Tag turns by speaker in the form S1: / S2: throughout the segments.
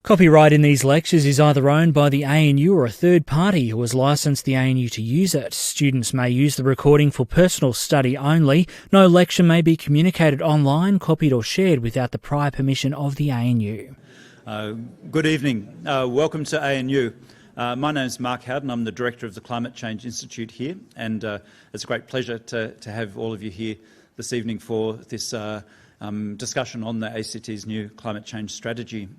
S1: Copyright in these lectures is either owned by the ANU or a third party who has licensed the ANU to use it. Students may use the recording for personal study only. No lecture may be communicated online, copied or shared without the prior permission of the ANU.
S2: Good evening. Welcome to ANU. My name is Mark Howden. I'm the Director of the Climate Change Institute here, and it's a great pleasure to have all of you here this evening for this discussion on the ACT's new climate change strategy.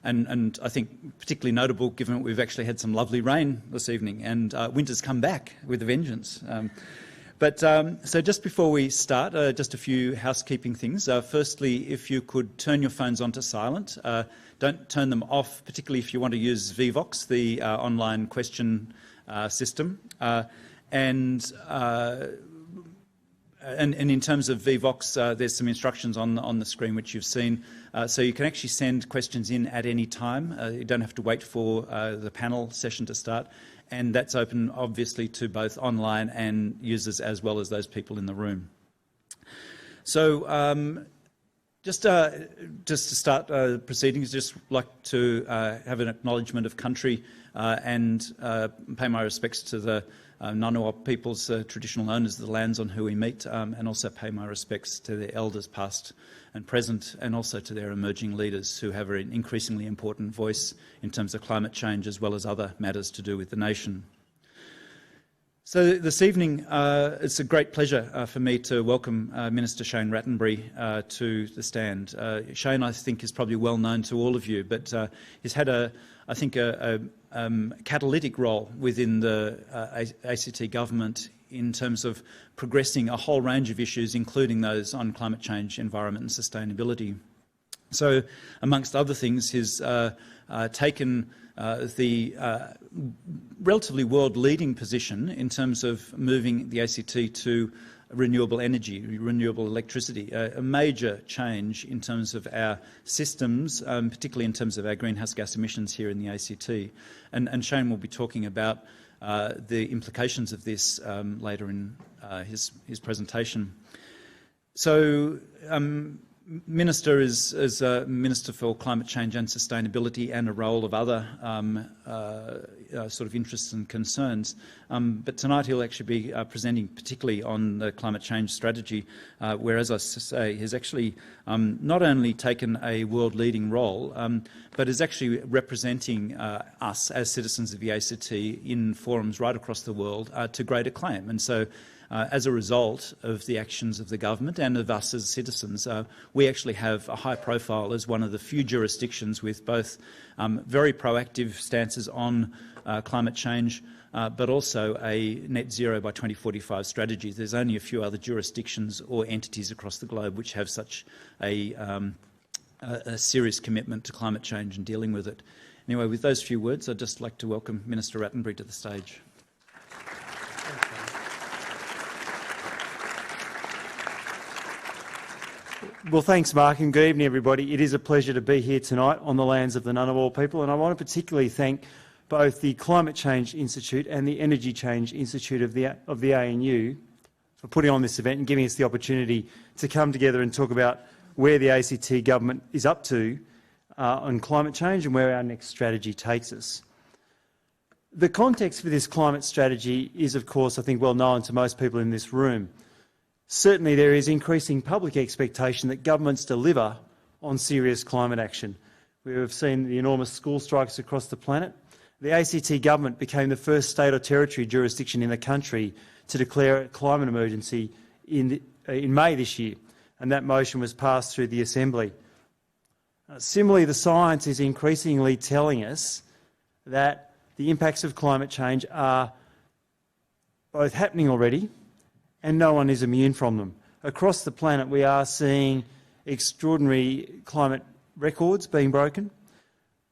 S2: And I think particularly notable given that we've actually had some lovely rain this evening and winter's come back with a vengeance. So just before we start, just a few housekeeping things. Firstly, if you could turn your phones onto silent. Don't turn them off, particularly if you want to use VVox, the online question system. And in terms of VVox, there's some instructions on the screen which you've seen. So you can actually send questions in at any time. You don't have to wait for the panel session to start. And that's open, obviously, to both online and users as well as those people in the room. So just to start proceedings, just like to have an acknowledgement of country and pay my respects to the Ngunnawal peoples, traditional owners of the lands on who we meet, and also pay my respects to their elders past and present, and also to their emerging leaders who have an increasingly important voice in terms of climate change as well as other matters to do with the nation. So this evening, it's a great pleasure for me to welcome Minister Shane Rattenbury to the stand. Shane, I think, is probably well known to all of you, but he's had a catalytic role within the ACT government in terms of progressing a whole range of issues, including those on climate change, environment and sustainability. So, amongst other things, he's taken the relatively world-leading position in terms of moving the ACT to renewable energy, renewable electricity, a major change in terms of our systems, particularly in terms of our greenhouse gas emissions here in the ACT. And Shane will be talking about the implications of this later in his presentation. So, Minister is Minister for Climate Change and Sustainability and a role of other sort of interests and concerns. But tonight he'll actually be presenting particularly on the climate change strategy, where, as I say, he's actually not only taken a world-leading role, but is actually representing us as citizens of the ACT in forums right across the world to great acclaim. And so, as a result of the actions of the government and of us as citizens, we actually have a high profile as one of the few jurisdictions with both very proactive stances on climate change, but also a net zero by 2045 strategy. There's only a few other jurisdictions or entities across the globe which have such a serious commitment to climate change and dealing with it. Anyway, with those few words, I'd just like to welcome Minister Rattenbury to the stage.
S3: Well, thanks, Mark, and good evening, everybody. It is a pleasure to be here tonight on the lands of the Ngunnawal people, and I want to particularly thank both the Climate Change Institute and the Energy Change Institute of the ANU for putting on this event and giving us the opportunity to come together and talk about where the ACT government is up to on climate change and where our next strategy takes us. The context for this climate strategy is, of course, I think well known to most people in this room. Certainly there is increasing public expectation that governments deliver on serious climate action. We have seen the enormous school strikes across the planet. The ACT government became the first state or territory jurisdiction in the country to declare a climate emergency in May this year, and that motion was passed through the Assembly. Similarly, the science is increasingly telling us that the impacts of climate change are both happening already and no one is immune from them. Across the planet, we are seeing extraordinary climate records being broken.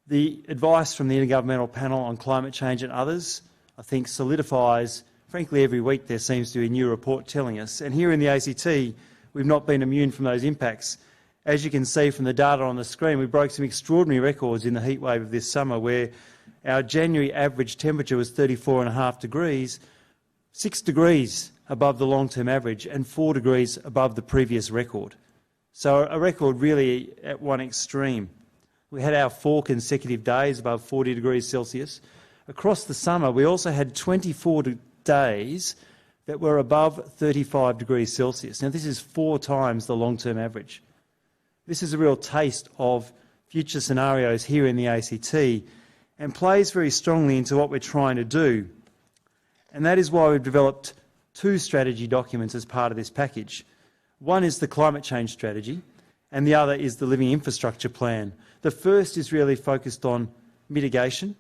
S3: The advice from the Intergovernmental Panel on Climate Change and others, I think, solidifies, frankly, every week there seems to be a new report telling us. And here in the ACT, we've not been immune from those impacts. As you can see from the data on the screen, we broke some extraordinary records in the heatwave of this summer, where our January average temperature was 34.5 degrees, 6 degrees above the long-term average and 4 degrees above the previous record. So a record really at one extreme. We had our 4 consecutive days above 40 degrees Celsius. Across the summer, we also had 24 days that were above 35 degrees Celsius. Now, this is 4 times the long-term average. This is a real taste of future scenarios here in the ACT and plays very strongly into what we're trying to do. And that is why we've developed 2 strategy documents as part of this package. One is the climate change strategy and the other is the living infrastructure plan. The first is really focused on mitigation,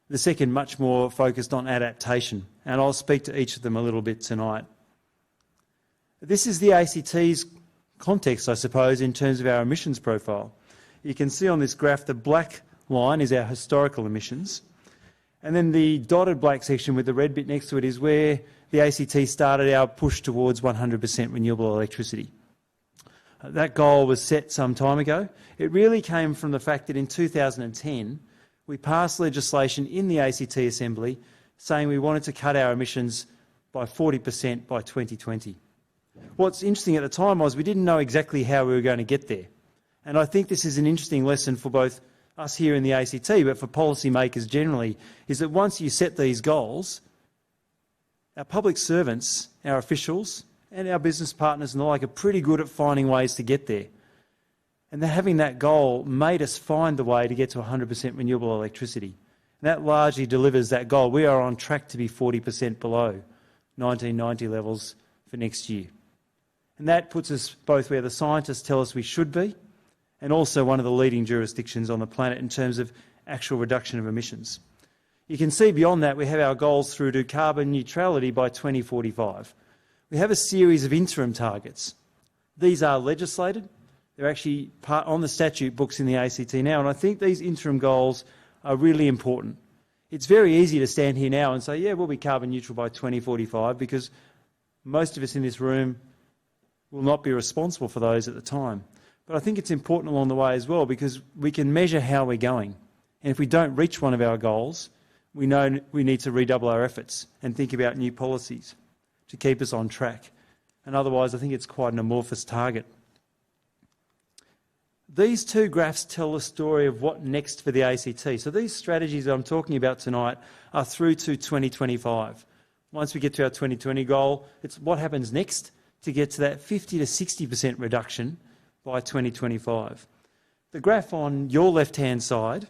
S3: the second much more focused on adaptation, and I'll speak to each of them a little bit tonight. This is the ACT's context, I suppose, in terms of our emissions profile. You can see on this graph the black line is our historical emissions, and then the dotted black section with the red bit next to it is where the ACT started our push towards 100% renewable electricity. That goal was set some time ago. It really came from the fact that in 2010 we passed legislation in the ACT Assembly saying we wanted to cut our emissions by 40% by 2020. What's interesting at the time was we didn't know exactly how we were going to get there. And I think this is an interesting lesson for both us here in the ACT, but for policymakers generally, is that once you set these goals, our public servants, our officials, and our business partners and the like are pretty good at finding ways to get there. And having that goal made us find the way to get to 100% renewable electricity. And that largely delivers that goal. We are on track to be 40% below 1990 levels for next year. And that puts us both where the scientists tell us we should be and also one of the leading jurisdictions on the planet in terms of actual reduction of emissions. You can see beyond that we have our goals through to carbon neutrality by 2045. We have a series of interim targets. These are legislated. They're actually on the statute books in the ACT now, and I think these interim goals are really important. It's very easy to stand here now and say, yeah, we'll be carbon neutral by 2045, because most of us in this room will not be responsible for those at the time. But I think it's important along the way as well, because we can measure how we're going. And if we don't reach one of our goals, we know we need to redouble our efforts and think about new policies to keep us on track. And otherwise, I think it's quite an amorphous target. These two graphs tell the story of what next for the ACT. So these strategies I'm talking about tonight are through to 2025. Once we get to our 2020 goal, it's what happens next to get to that 50 to 60% reduction by 2025. The graph on your left-hand side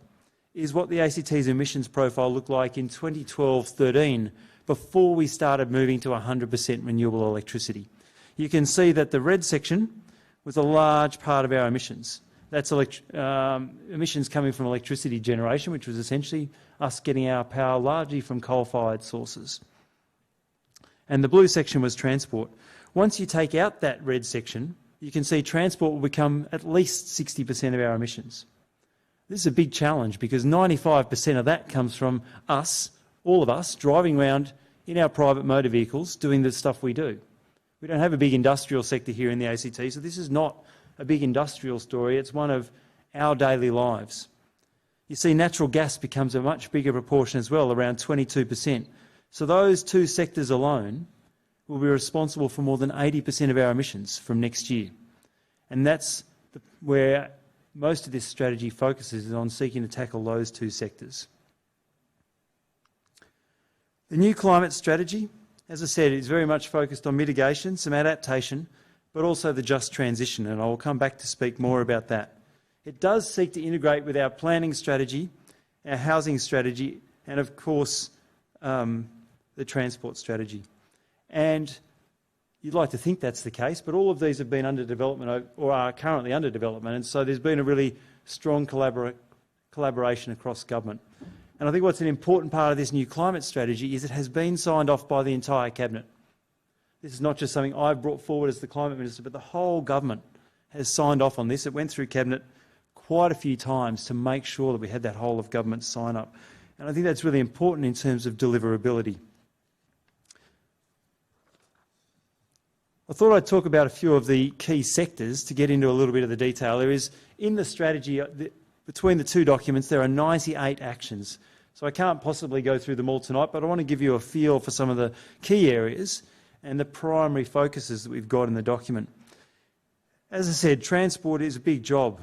S3: is what the ACT's emissions profile looked like in 2012-13 before we started moving to 100% renewable electricity. You can see that the red section was a large part of our emissions. That's emissions coming from electricity generation, which was essentially us getting our power largely from coal-fired sources. And the blue section was transport. Once you take out that red section, you can see transport will become at least 60% of our emissions. This is a big challenge because 95% of that comes from us, all of us, driving around in our private motor vehicles doing the stuff we do. We don't have a big industrial sector here in the ACT, so this is not a big industrial story. It's one of our daily lives. You see, natural gas becomes a much bigger proportion as well, around 22%. So those two sectors alone will be responsible for more than 80% of our emissions from next year. And that's where most of this strategy focuses, is on seeking to tackle those two sectors. The new climate strategy, as I said, is very much focused on mitigation, some adaptation, but also the just transition, and I will come back to speak more about that. It does seek to integrate with our planning strategy, our housing strategy, and of course the transport strategy. And you'd like to think that's the case, but all of these have been under development or are currently under development, and so there's been a really strong collaboration across government. And I think what's an important part of this new climate strategy is it has been signed off by the entire Cabinet. This is not just something I've brought forward as the Climate Minister, but the whole government has signed off on this. It went through Cabinet quite a few times to make sure that we had that whole of government sign up. And I think that's really important in terms of deliverability. I thought I'd talk about a few of the key sectors to get into a little bit of the detail. There is, in the strategy, between the two documents, there are 98 actions. So I can't possibly go through them all tonight, but I want to give you a feel for some of the key areas and the primary focuses that we've got in the document. As I said, transport is a big job.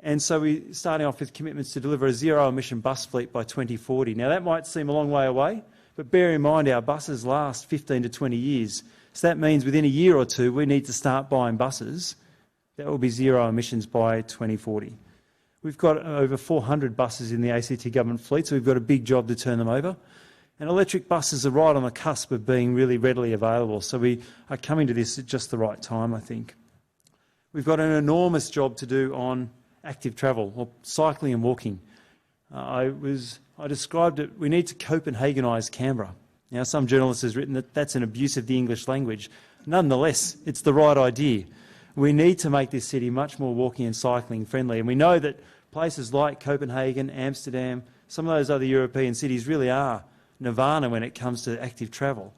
S3: And so we're starting off with commitments to deliver a zero-emission bus fleet by 2040. Now, that might seem a long way away, but bear in mind our buses last 15 to 20 years. So that means within a year or two, we need to start buying buses that will be zero emissions by 2040. We've got over 400 buses in the ACT government fleet, so we've got a big job to turn them over. And electric buses are right on the cusp of being really readily available, so we are coming to this at just the right time, I think. We've got an enormous job to do on active travel, or cycling and walking. I described it, we need to Copenhagenise Canberra. Now, some journalist has written that that's an abuse of the English language. Nonetheless, it's the right idea. We need to make this city much more walking and cycling friendly, and we know that places like Copenhagen, Amsterdam, some of those other European cities really are nirvana when it comes to active travel.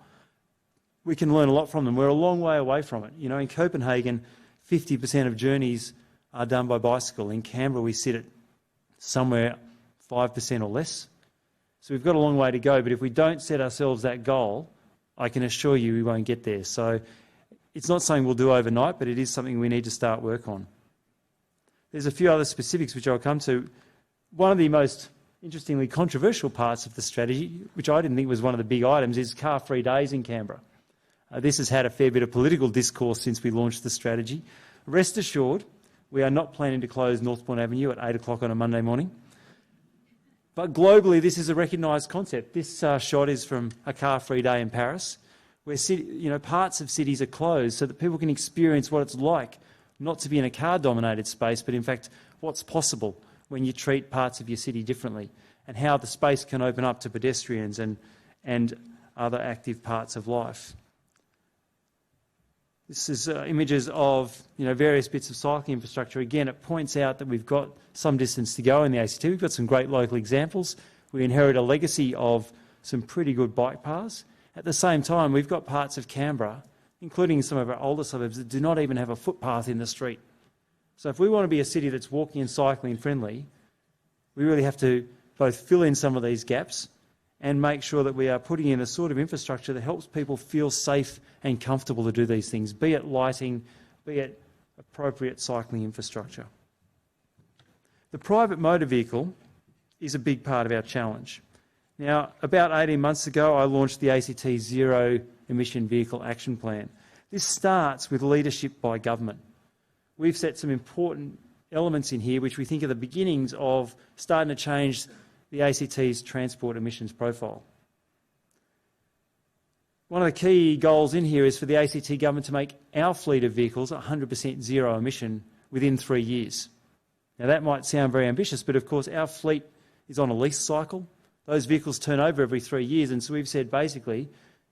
S3: We can learn a lot from them. We're a long way away from it. You know, in Copenhagen, 50% of journeys are done by bicycle. In Canberra, we sit at somewhere 5% or less. So we've got a long way to go, but if we don't set ourselves that goal, I can assure you we won't get there. So it's not something we'll do overnight, but it is something we need to start work on. There's a few other specifics which I'll come to. One of the most interestingly controversial parts of the strategy, which I didn't think was one of the big items, is car-free days in Canberra. This has had a fair bit of political discourse since we launched the strategy. Rest assured, we are not planning to close Northbourne Avenue at 8 o'clock on a Monday morning. But globally, this is a recognised concept. This shot is from a car-free day in Paris, where parts of cities are closed so that people can experience what it's like not to be in a car-dominated space, but in fact what's possible when you treat parts of your city differently, and how the space can open up to pedestrians and other active parts of life. This is images of various bits of cycling infrastructure. Again, it points out that we've got some distance to go in the ACT. We've got some great local examples. We inherit a legacy of some pretty good bike paths. At the same time, we've got parts of Canberra, including some of our older suburbs, that do not even have a footpath in the street. So if we want to be a city that's walking and cycling friendly, we really have to both fill in some of these gaps and make sure that we are putting in a sort of infrastructure that helps people feel safe and comfortable to do these things, be it lighting, be it appropriate cycling infrastructure. The private motor vehicle is a big part of our challenge. Now, about 18 months ago, I launched the ACT Zero Emission Vehicle Action Plan. This starts with leadership by government. We've set some important elements in here which we think are the beginnings of starting to change the ACT's transport emissions profile. One of the key goals in here is for the ACT government to make our fleet of vehicles 100% zero emission within 3 years. Now that might sound very ambitious, but of course our fleet is on a lease cycle. Those vehicles turn over every 3 years, and so we've said basically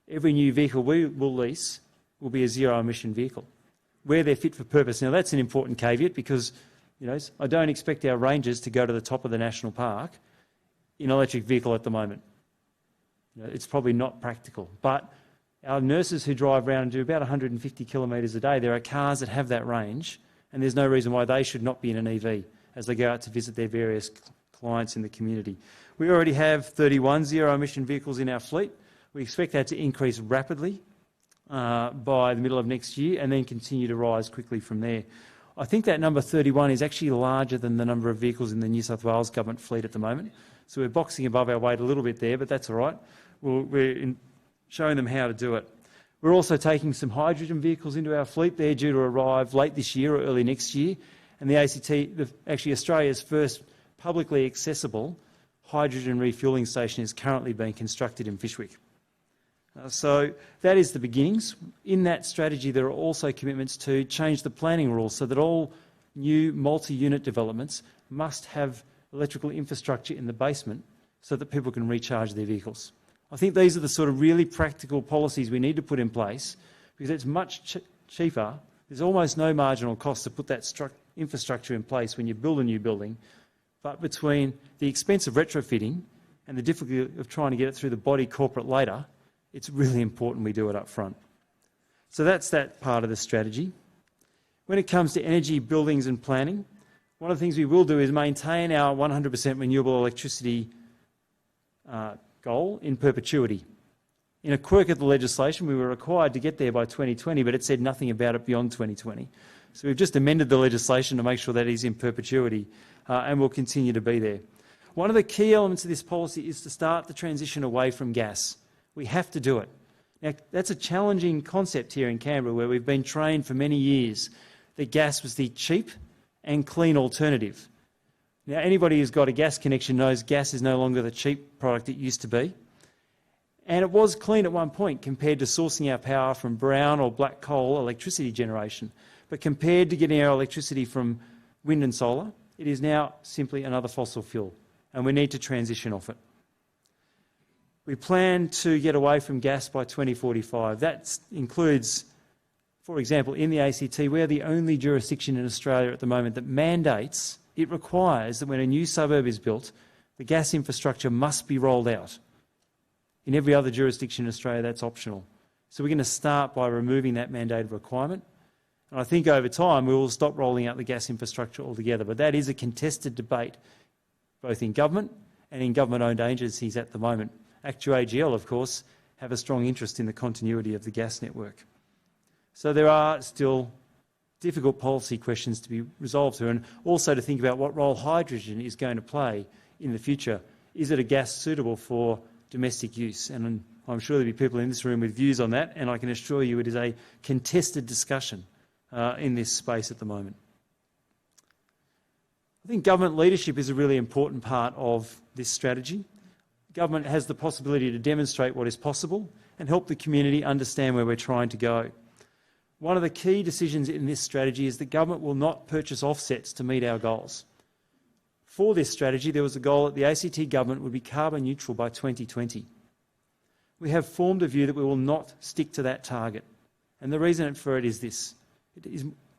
S3: every new vehicle we will lease will be a zero emission vehicle, where they're fit for purpose. Now that's an important caveat because I don't expect our rangers to go to the top of the national park in an electric vehicle at the moment. It's probably not practical. But our nurses who drive around and do about 150 kilometres a day, there are cars that have that range, and there's no reason why they should not be in an EV as they go out to visit their various clients in the community. We already have 31 zero-emission vehicles in our fleet. We expect that to increase rapidly by the middle of next year and then continue to rise quickly from there. I think that number 31 is actually larger than the number of vehicles in the New South Wales government fleet at the moment. So we're boxing above our weight a little bit there, but that's all right. We're showing them how to do it. We're also taking some hydrogen vehicles into our fleet. They're due to arrive late this year or early next year. And the ACT, actually Australia's first publicly accessible hydrogen refuelling station is currently being constructed in Fyshwick. So that is the beginnings. In that strategy, there are also commitments to change the planning rules so that all new multi-unit developments must have electrical infrastructure in the basement so that people can recharge their vehicles. I think these are the sort of really practical policies we need to put in place because it's much cheaper. There's almost no marginal cost to put that infrastructure in place when you build a new building. But between the expense of retrofitting and the difficulty of trying to get it through the body corporate later, it's really important we do it up front. So that's that part of the strategy. When it comes to energy, buildings and planning, one of the things we will do is maintain our 100% renewable electricity goal in perpetuity. In a quirk of the legislation, we were required to get there by 2020, but it said nothing about it beyond 2020. So we've just amended the legislation to make sure that is in perpetuity and will continue to be there. One of the key elements of this policy is to start the transition away from gas. We have to do it. Now, that's a challenging concept here in Canberra, where we've been trained for many years that gas was the cheap and clean alternative. Now, anybody who's got a gas connection knows gas is no longer the cheap product it used to be. And it was clean at one point compared to sourcing our power from brown or black coal electricity generation. But compared to getting our electricity from wind and solar, it is now simply another fossil fuel, and we need to transition off it. We plan to get away from gas by 2045. That includes, for example, in the ACT, we're the only jurisdiction in Australia at the moment that mandates, it requires that when a new suburb is built, the gas infrastructure must be rolled out. In every other jurisdiction in Australia, that's optional. So we're going to start by removing that mandated requirement. And I think over time we will stop rolling out the gas infrastructure altogether. But that is a contested debate, both in government and in government-owned agencies at the moment. ActUAGL, of course, have a strong interest in the continuity of the gas network. So there are still difficult policy questions to be resolved here, and also to think about what role hydrogen is going to play in the future. Is it a gas suitable for domestic use? And I'm sure there'll be people in this room with views on that, and I can assure you it is a contested discussion in this space at the moment. I think government leadership is a really important part of this strategy. Government has the possibility to demonstrate what is possible and help the community understand where we're trying to go. One of the key decisions in this strategy is that government will not purchase offsets to meet our goals. For this strategy, there was a goal that the ACT government would be carbon neutral by 2020. We have formed a view that we will not stick to that target. And the reason for it is this.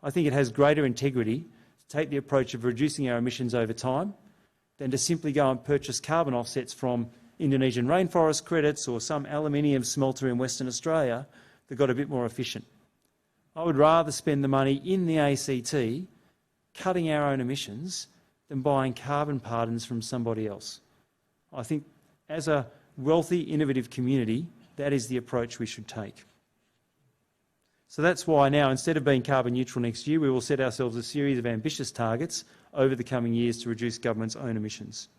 S3: I think it has greater integrity to take the approach of reducing our emissions over time than to simply go and purchase carbon offsets from Indonesian rainforest credits or some aluminium smelter in Western Australia that got a bit more efficient. I would rather spend the money in the ACT cutting our own emissions than buying carbon pardons from somebody else. I think as a wealthy, innovative community, that is the approach we should take. So that's why now, instead of being carbon neutral next year, we will set ourselves a series of ambitious targets over the coming years to reduce government's own emissions.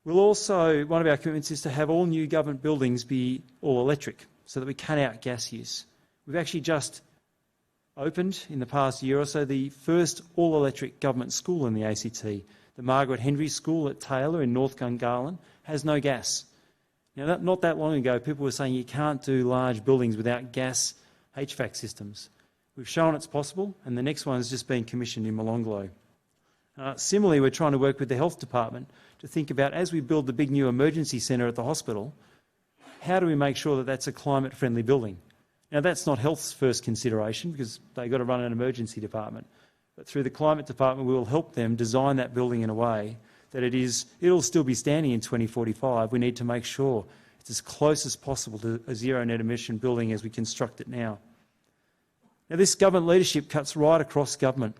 S3: We'll also, one of our commitments is to have all new government buildings be all electric so that we cut out gas use. We've actually just opened in the past year or so the first all-electric government school in the ACT. The Margaret Henry School at Taylor in North Gungahlin has no gas. Now, not that long ago, people were saying you can't do large buildings without gas HVAC systems. We've shown it's possible, and the next one has just been commissioned in Molonglo. Similarly, we're trying to work with the Health Department to think about, as we build the big new emergency centre at the hospital, how do we make sure that that's a climate-friendly building? Now, that's not Health's first consideration because they've got to run an emergency department. But through the Climate Department, we will help them design that building in a way that it'll still be standing in 2045. We need to make sure it's as close as possible to a zero net emission building as we construct it now. Now, this government leadership cuts right across government.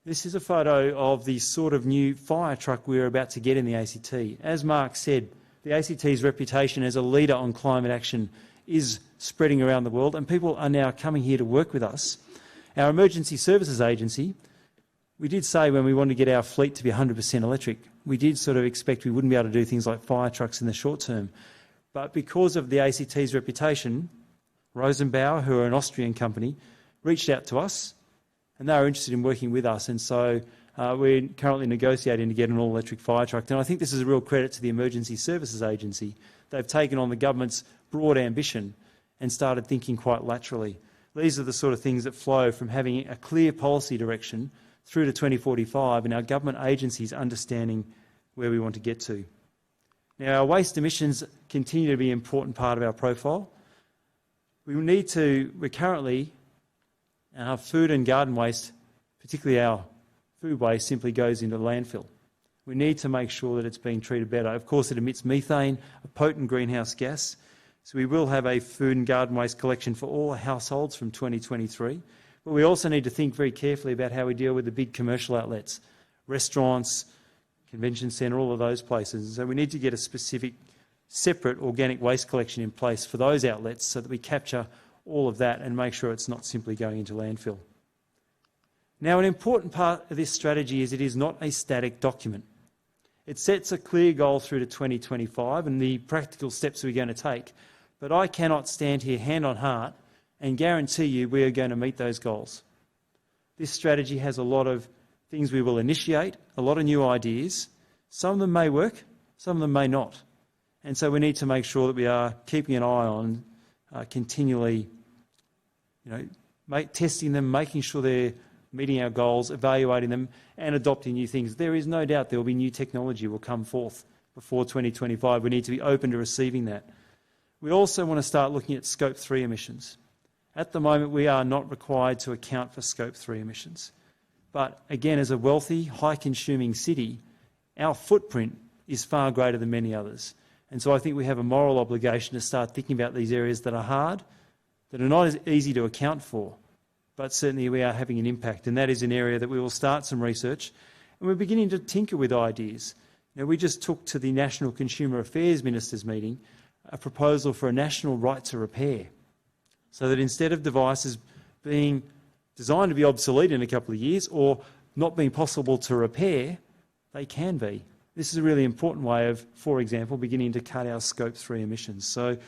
S3: This is a photo of the sort of new fire truck we're about to get in the ACT. As Mark said, the ACT's reputation as a leader on climate action is spreading around the world, and people are now coming here to work with us. Our Emergency Services Agency, we did say when we wanted to get our fleet to be 100% electric, we did sort of expect we wouldn't be able to do things like fire trucks in the short term. But because of the ACT's reputation, Rosenbauer, who are an Austrian company, reached out to us, and they were interested in working with us. And so we're currently negotiating to get an all-electric fire truck. And I think this is a real credit to the Emergency Services Agency. They've taken on the government's broad ambition and started thinking quite laterally. These are the sort of things that flow from having a clear policy direction through to 2045 and our government agencies understanding where we want to get to. Now, our waste emissions continue to be an important part of our profile. We're currently, our food and garden waste, particularly our food waste, simply goes into landfill. We need to make sure that it's being treated better. Of course, it emits methane, a potent greenhouse gas. So we will have a food and garden waste collection for all households from 2023. But we also need to think very carefully about how we deal with the big commercial outlets, restaurants, convention centre, all of those places. So we need to get a specific, separate organic waste collection in place for those outlets so that we capture all of that and make sure it's not simply going into landfill. Now, an important part of this strategy is it is not a static document. It sets a clear goal through to 2025 and the practical steps we're going to take, but I cannot stand here hand on heart and guarantee you we are going to meet those goals. This strategy has a lot of things we will initiate, a lot of new ideas. Some of them may work, some of them may not. And so we need to make sure that we are keeping an eye on continually testing them, making sure they're meeting our goals, evaluating them and adopting new things. There is no doubt there will be new technology will come forth before 2025. We need to be open to receiving that. We also want to start looking at Scope 3 emissions. At the moment, we are not required to account for Scope 3 emissions. But again, as a wealthy, high-consuming city, our footprint is far greater than many others. And so I think we have a moral obligation to start thinking about these areas that are hard, that are not as easy to account for, but certainly we are having an impact. And that is an area that we will start some research. And we're beginning to tinker with ideas. Now, we just took to the National Consumer Affairs Ministers meeting a proposal for a national right to repair, so that instead of devices being designed to be obsolete in a couple of years or not being possible to repair, they can be. This is a really important way of, for example, beginning to cut our Scope 3 emissions. So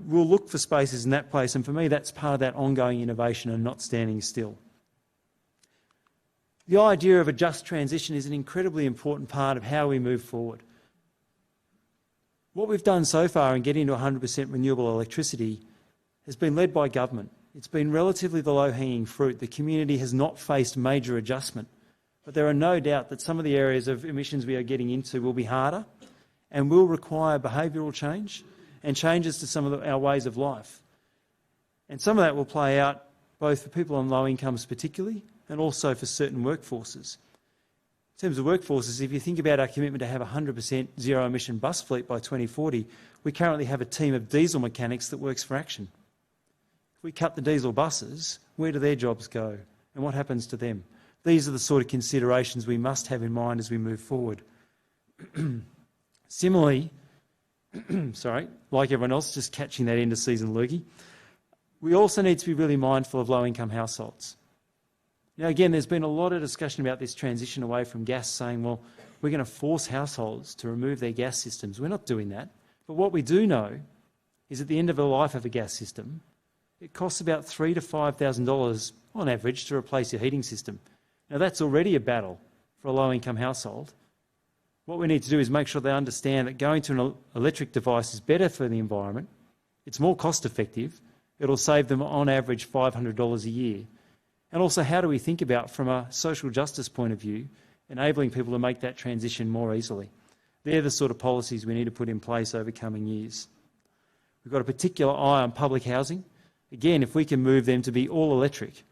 S3: we'll look for spaces in that place, and for me that's part of that ongoing innovation and not standing still. The idea of a just transition is an incredibly important part of how we move forward. What we've done so far in getting to 100% renewable electricity has been led by government. It's been relatively the low-hanging fruit. The community has not faced major adjustment. But there are no doubt that some of the areas of emissions we are getting into will be harder and will require behavioural change and changes to some of our ways of life. And some of that will play out both for people on low incomes particularly and also for certain workforces. In terms of workforces, if you think about our commitment to have a 100% zero-emission bus fleet by 2040, we currently have a team of diesel mechanics that works for Action. If we cut the diesel buses, where do their jobs go and what happens to them? These are the sort of considerations we must have in mind as we move forward. Similarly, like everyone else, just catching that end of season lurgy, we also need to be really mindful of low-income households. Now, again, there's been a lot of discussion about this transition away from gas, saying, well, we're going to force households to remove their gas systems. We're not doing that. But what we do know is at the end of the life of a gas system, it costs about $3,000 to $5,000 on average to replace your heating system. Now, that's already a battle for a low-income household. What we need to do is make sure they understand that going to an electric device is better for the environment, it's more cost-effective, it'll save them on average $500 a year. And also, how do we think about, from a social justice point of view, enabling people to make that transition more easily? They're the sort of policies we need to put in place over coming years. We've got a particular eye on public housing. Again, if we can move them to be all electric,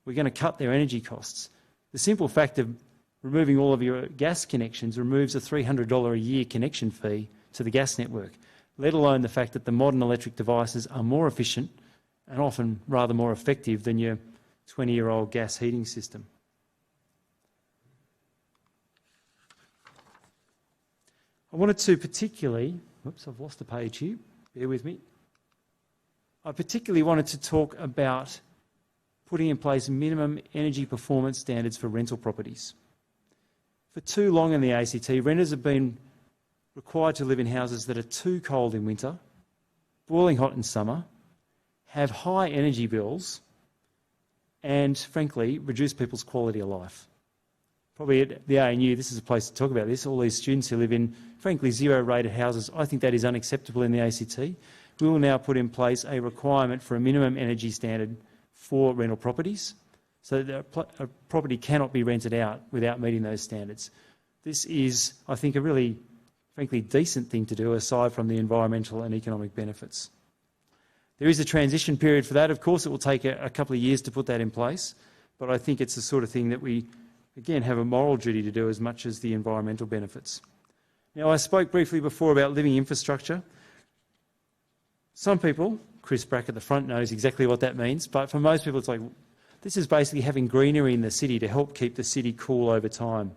S3: we're going to cut their energy costs. The simple fact of removing all of your gas connections removes a $300 a year connection fee to the gas network, let alone the fact that the modern electric devices are more efficient and often rather more effective than your 20-year-old gas heating system. I wanted to particularly, I've lost the page here, bear with me. I particularly wanted to talk about putting in place minimum energy performance standards for rental properties. For too long in the ACT, renters have been required to live in houses that are too cold in winter, boiling hot in summer, have high energy bills, and frankly, reduce people's quality of life. Probably at the ANU, this is a place to talk about this, all these students who live in, frankly, zero-rated houses. I think that is unacceptable in the ACT. We will now put in place a requirement for a minimum energy standard for rental properties, so that a property cannot be rented out without meeting those standards. This is, I think, a really, frankly, decent thing to do aside from the environmental and economic benefits. There is a transition period for that. Of course, it will take a couple of years to put that in place, but I think it's the sort of thing that we, again, have a moral duty to do as much as the environmental benefits. Now, I spoke briefly before about living infrastructure. Some people, Cris Brack at the front knows exactly what that means, but for most people it's like, this is basically having greenery in the city to help keep the city cool over time.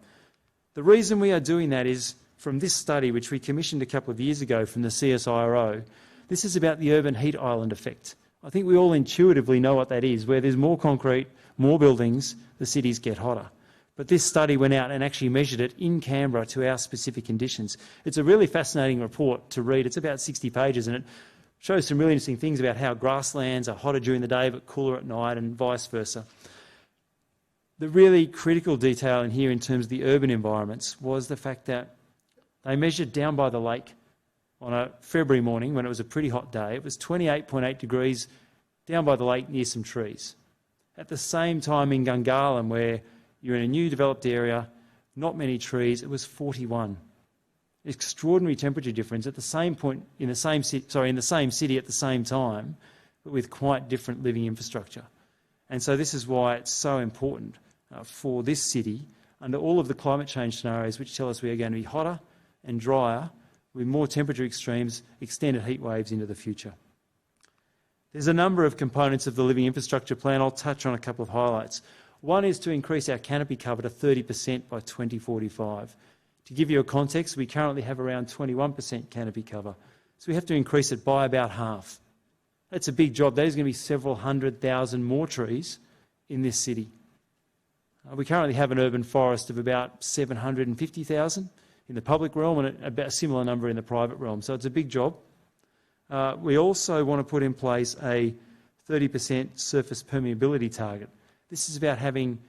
S3: The reason we are doing that is from this study, which we commissioned a couple of years ago from the CSIRO. This is about the urban heat island effect. I think we all intuitively know what that is. Where there's more concrete, more buildings, the cities get hotter. But this study went out and actually measured it in Canberra to our specific conditions. It's a really fascinating report to read. It's about 60 pages and it shows some really interesting things about how grasslands are hotter during the day but cooler at night and vice versa. The really critical detail in here in terms of the urban environments was the fact that they measured down by the lake on a February morning when it was a pretty hot day. It was 28.8 degrees down by the lake near some trees. At the same time in Gungahlin, where you're in a new developed area, not many trees, it was 41. Extraordinary temperature difference at the same point in the same city at the same time, but with quite different living infrastructure. And so this is why it's so important for this city, under all of the climate change scenarios which tell us we are going to be hotter and drier, with more temperature extremes, extended heat waves into the future. There's a number of components of the living infrastructure plan. I'll touch on a couple of highlights. One is to increase our canopy cover to 30% by 2045. To give you a context, we currently have around 21% canopy cover, so we have to increase it by about half. That's a big job. There's going to be several 100,000 more trees in this city. We currently have an urban forest of about 750,000 in the public realm and about a similar number in the private realm, so it's a big job. We also want to put in place a 30% surface permeability target. This is about having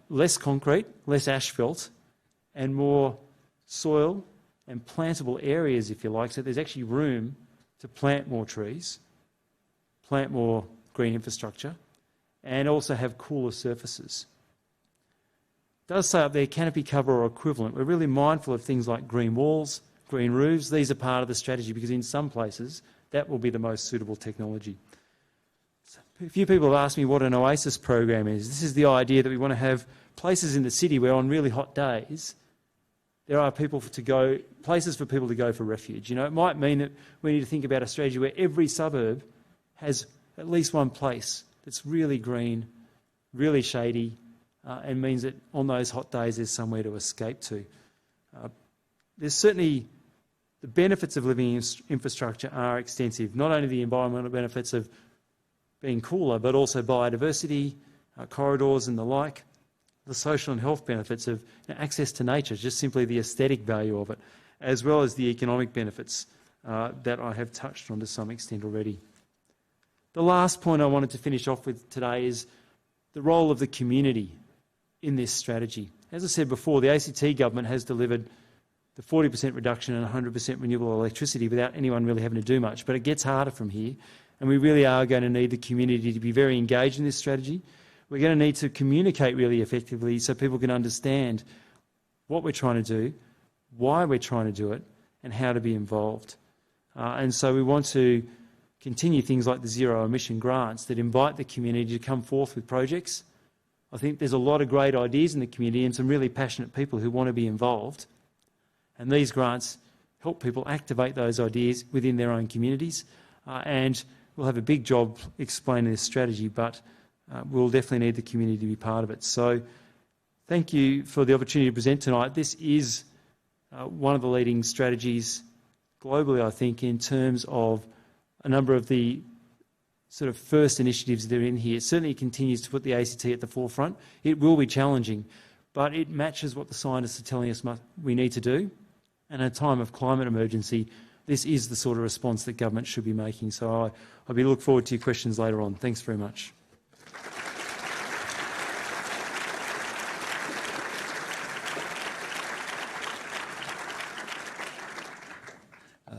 S3: less concrete, less asphalt, and more soil and plantable areas, if you like, so there's actually room to plant more trees, plant more green infrastructure, and also have cooler surfaces. It does say up there canopy cover or equivalent. We're really mindful of things like green walls, green roofs. These are part of the strategy because in some places that will be the most suitable technology. A few people have asked me what an oasis program is. This is the idea that we want to have places in the city where on really hot days there are places for people to go for refuge. You know, it might mean that we need to think about a strategy where every suburb has at least one place that's really green, really shady, and means that on those hot days there's somewhere to escape to. There's certainly the benefits of living in infrastructure are extensive, not only the environmental benefits of being cooler, but also biodiversity, corridors and the like, the social and health benefits of access to nature, just simply the aesthetic value of it, as well as the economic benefits that I have touched on to some extent already. The last point I wanted to finish off with today is the role of the community in this strategy. As I said before, the ACT government has delivered the 40% reduction and 100% renewable electricity without anyone really having to do much, but it gets harder from here. And we really are going to need the community to be very engaged in this strategy. We're going to need to communicate really effectively so people can understand what we're trying to do, why we're trying to do it, and how to be involved. And so we want to continue things like the zero emission grants that invite the community to come forth with projects. I think there's a lot of great ideas in the community and some really passionate people who want to be involved. And these grants help people activate those ideas within their own communities. And we'll have a big job explaining this strategy, but we'll definitely need the community to be part of it. So thank you for the opportunity to present tonight. This is one of the leading strategies globally, I think, in terms of a number of the sort of first initiatives that are in here. It certainly continues to put the ACT at the forefront. It will be challenging, but it matches what the scientists are telling us we need to do. And in a time of climate emergency, this is the sort of response that government should be making. So I'll look forward to your questions later on. Thanks very much.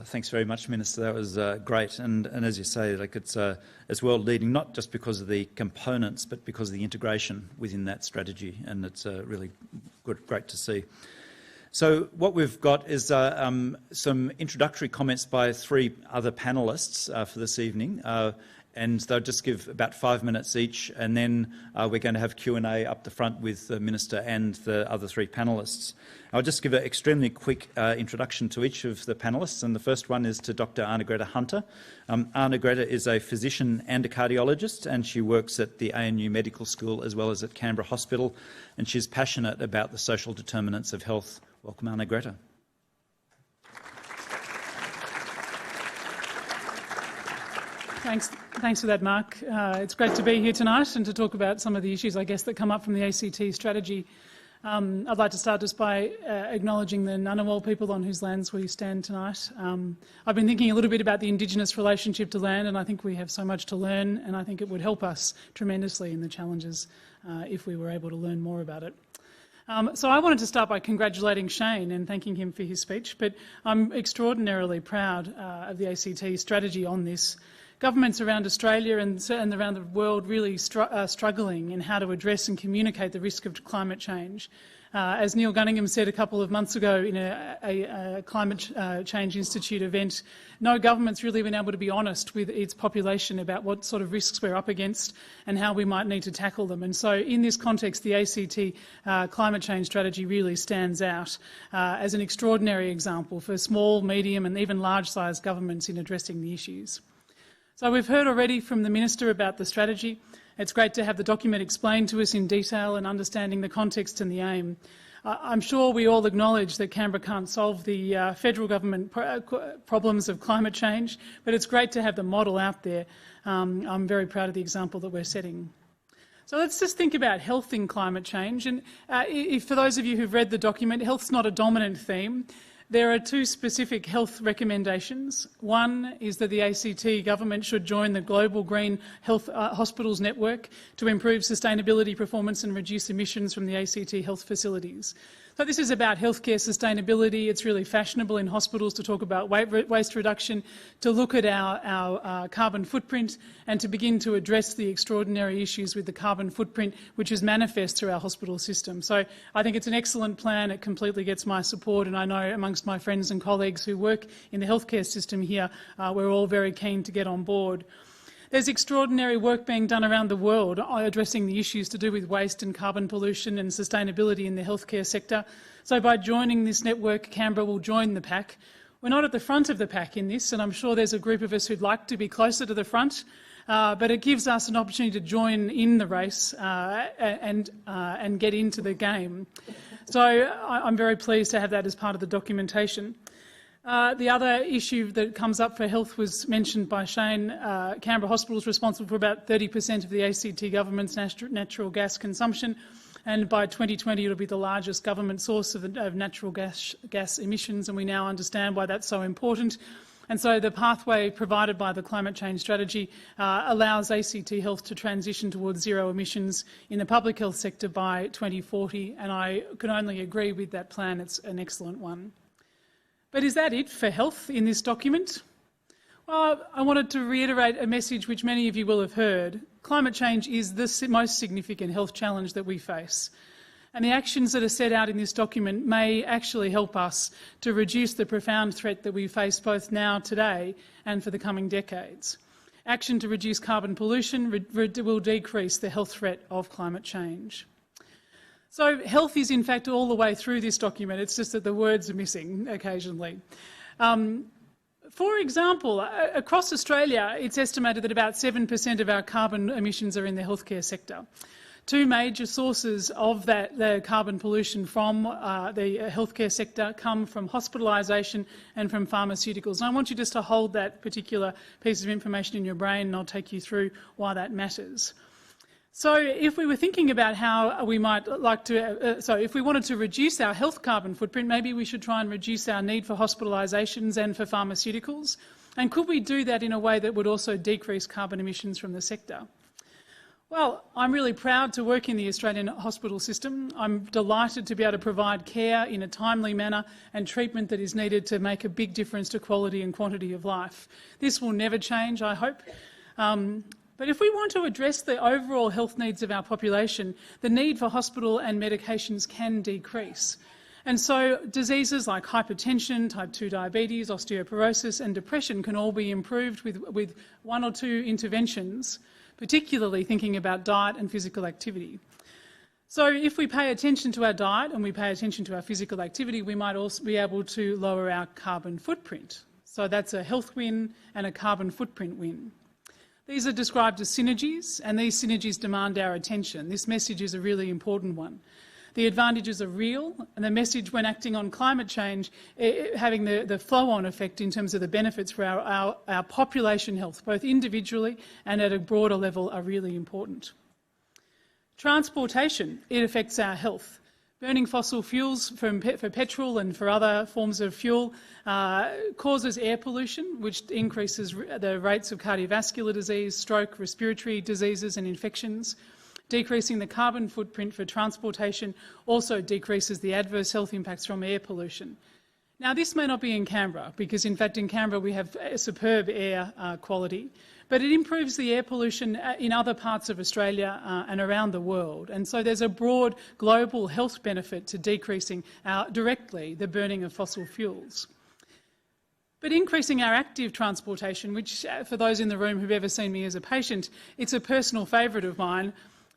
S2: Thanks very much, Minister. That was great, and as you say, like it's world leading, not just because of the components, but because of the integration within that strategy, and it's really great to see. So what we've got is some introductory comments by three other panellists for this evening, and they'll just give about 5 minutes each, and then we're going to have Q&A up the front with the Minister and the other three panellists. I'll just give an extremely quick introduction to each of the panellists, and the first one is to Dr. Arnagretta Hunter. Arnagretta is a physician and a cardiologist, and she works at the ANU Medical School as well as at Canberra Hospital, and she's passionate about the social determinants of health. Welcome, Arnagretta.
S4: Thanks for that, Mark. It's great to be here tonight and to talk about some of the issues, I guess, that come up from the ACT strategy. I'd like to start just by acknowledging the Ngunnawal people on whose lands we stand tonight. I've been thinking a little bit about the Indigenous relationship to land, and I think we have so much to learn, and I think it would help us tremendously in the challenges if we were able to learn more about it. So I wanted to start by congratulating Shane and thanking him for his speech, but I'm extraordinarily proud of the ACT strategy on this. Governments around Australia and around the world really are struggling in how to address and communicate the risk of climate change. As Neil Gunningham said a couple of months ago in a Climate Change Institute event, no government's really been able to be honest with its population about what sort of risks we're up against and how we might need to tackle them. And so in this context, the ACT climate change strategy really stands out as an extraordinary example for small, medium and even large-sized governments in addressing the issues. So we've heard already from the Minister about the strategy. It's great to have the document explained to us in detail and understanding the context and the aim. I'm sure we all acknowledge that Canberra can't solve the federal government problems of climate change, but it's great to have the model out there. I'm very proud of the example that we're setting. So let's just think about health in climate change. And for those of you who've read the document, health's not a dominant theme. There are two specific health recommendations. One is that the ACT government should join the Global Green Health Hospitals Network to improve sustainability performance and reduce emissions from the ACT health facilities. So this is about healthcare sustainability. It's really fashionable in hospitals to talk about waste reduction, to look at our carbon footprint and to begin to address the extraordinary issues with the carbon footprint which is manifest through our hospital system. So I think it's an excellent plan. It completely gets my support, and I know amongst my friends and colleagues who work in the healthcare system here, we're all very keen to get on board. There's extraordinary work being done around the world addressing the issues to do with waste and carbon pollution and sustainability in the healthcare sector. So by joining this network, Canberra will join the pack. We're not at the front of the pack in this, and I'm sure there's a group of us who'd like to be closer to the front, but it gives us an opportunity to join in the race and get into the game. So I'm very pleased to have that as part of the documentation. The other issue that comes up for health was mentioned by Shane. Canberra Hospital is responsible for about 30% of the ACT government's natural gas consumption, and by 2020 it'll be the largest government source of natural gas emissions, and we now understand why that's so important. And so the pathway provided by the climate change strategy allows ACT Health to transition towards zero emissions in the public health sector by 2040, and I can only agree with that plan. It's an excellent one. But is that it for health in this document? Well, I wanted to reiterate a message which many of you will have heard. Climate change is the most significant health challenge that we face. And the actions that are set out in this document may actually help us to reduce the profound threat that we face both now, today, and for the coming decades. Action to reduce carbon pollution will decrease the health threat of climate change. So health is in fact all the way through this document. It's just that the words are missing occasionally. For example, across Australia, it's estimated that about 7% of our carbon emissions are in the healthcare sector. Two major sources of the carbon pollution from the healthcare sector come from hospitalisation and from pharmaceuticals. And I want you just to hold that particular piece of information in your brain, and I'll take you through why that matters. So if we were thinking about how we might like to, if we wanted to reduce our health carbon footprint, maybe we should try and reduce our need for hospitalisations and for pharmaceuticals. And could we do that in a way that would also decrease carbon emissions from the sector? Well, I'm really proud to work in the Australian hospital system. I'm delighted to be able to provide care in a timely manner and treatment that is needed to make a big difference to quality and quantity of life. This will never change, I hope. But if we want to address the overall health needs of our population, the need for hospital and medications can decrease. And so diseases like hypertension, type 2 diabetes, osteoporosis and depression can all be improved with one or two interventions, particularly thinking about diet and physical activity. So if we pay attention to our diet and we pay attention to our physical activity, we might also be able to lower our carbon footprint. So that's a health win and a carbon footprint win. These are described as synergies, and these synergies demand our attention. This message is a really important one. The advantages are real, and the message when acting on climate change, having the flow-on effect in terms of the benefits for our population health, both individually and at a broader level, are really important. Transportation, it affects our health. Burning fossil fuels for petrol and for other forms of fuel causes air pollution, which increases the rates of cardiovascular disease, stroke, respiratory diseases and infections. Decreasing the carbon footprint for transportation also decreases the adverse health impacts from air pollution. Now, this may not be in Canberra, because in fact in Canberra we have superb air quality, but it improves the air pollution in other parts of Australia and around the world. And so there's a broad global health benefit to decreasing directly the burning of fossil fuels. But increasing our active transportation, which for those in the room who've ever seen me as a patient, it's a personal favourite of mine.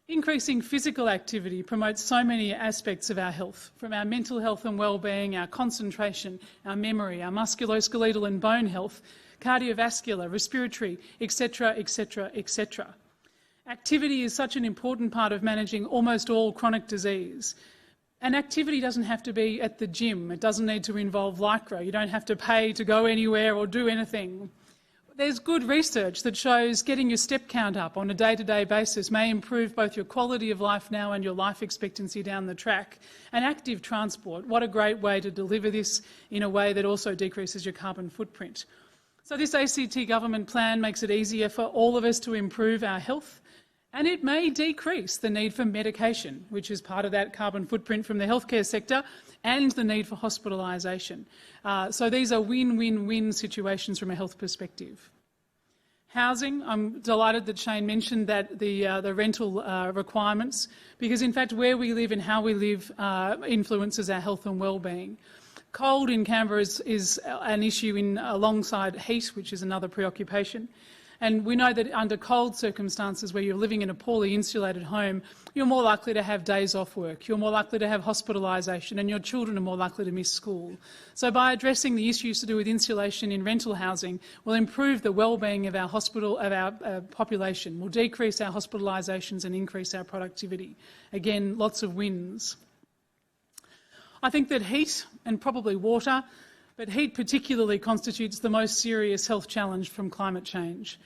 S4: Increasing physical activity promotes so many aspects of our health, from our mental health and well-being, our concentration, our memory, our musculoskeletal and bone health, cardiovascular, respiratory, etc., etc., etc. Activity is such an important part of managing almost all chronic disease. And activity doesn't have to be at the gym. It doesn't need to involve Lycra. You don't have to pay to go anywhere or do anything. There's good research that shows getting your step count up on a day-to-day basis may improve both your quality of life now and your life expectancy down the track. And active transport, what a great way to deliver this in a way that also decreases your carbon footprint. So this ACT government plan makes it easier for all of us to improve our health, and it may decrease the need for medication, which is part of that carbon footprint from the healthcare sector, and the need for hospitalisation. So these are win-win-win situations from a health perspective. Housing, I'm delighted that Shane mentioned that the rental requirements, because in fact where we live and how we live influences our health and well-being. Cold in Canberra is an issue alongside heat, which is another preoccupation. And we know that under cold circumstances where you're living in a poorly insulated home, you're more likely to have days off work, you're more likely to have hospitalisation, and your children are more likely to miss school. So by addressing the issues to do with insulation in rental housing, we'll improve the well-being of our population, we'll decrease our hospitalisations and increase our productivity. Again, lots of wins. I think that heat, and probably water, but heat particularly constitutes the most serious health challenge from climate change.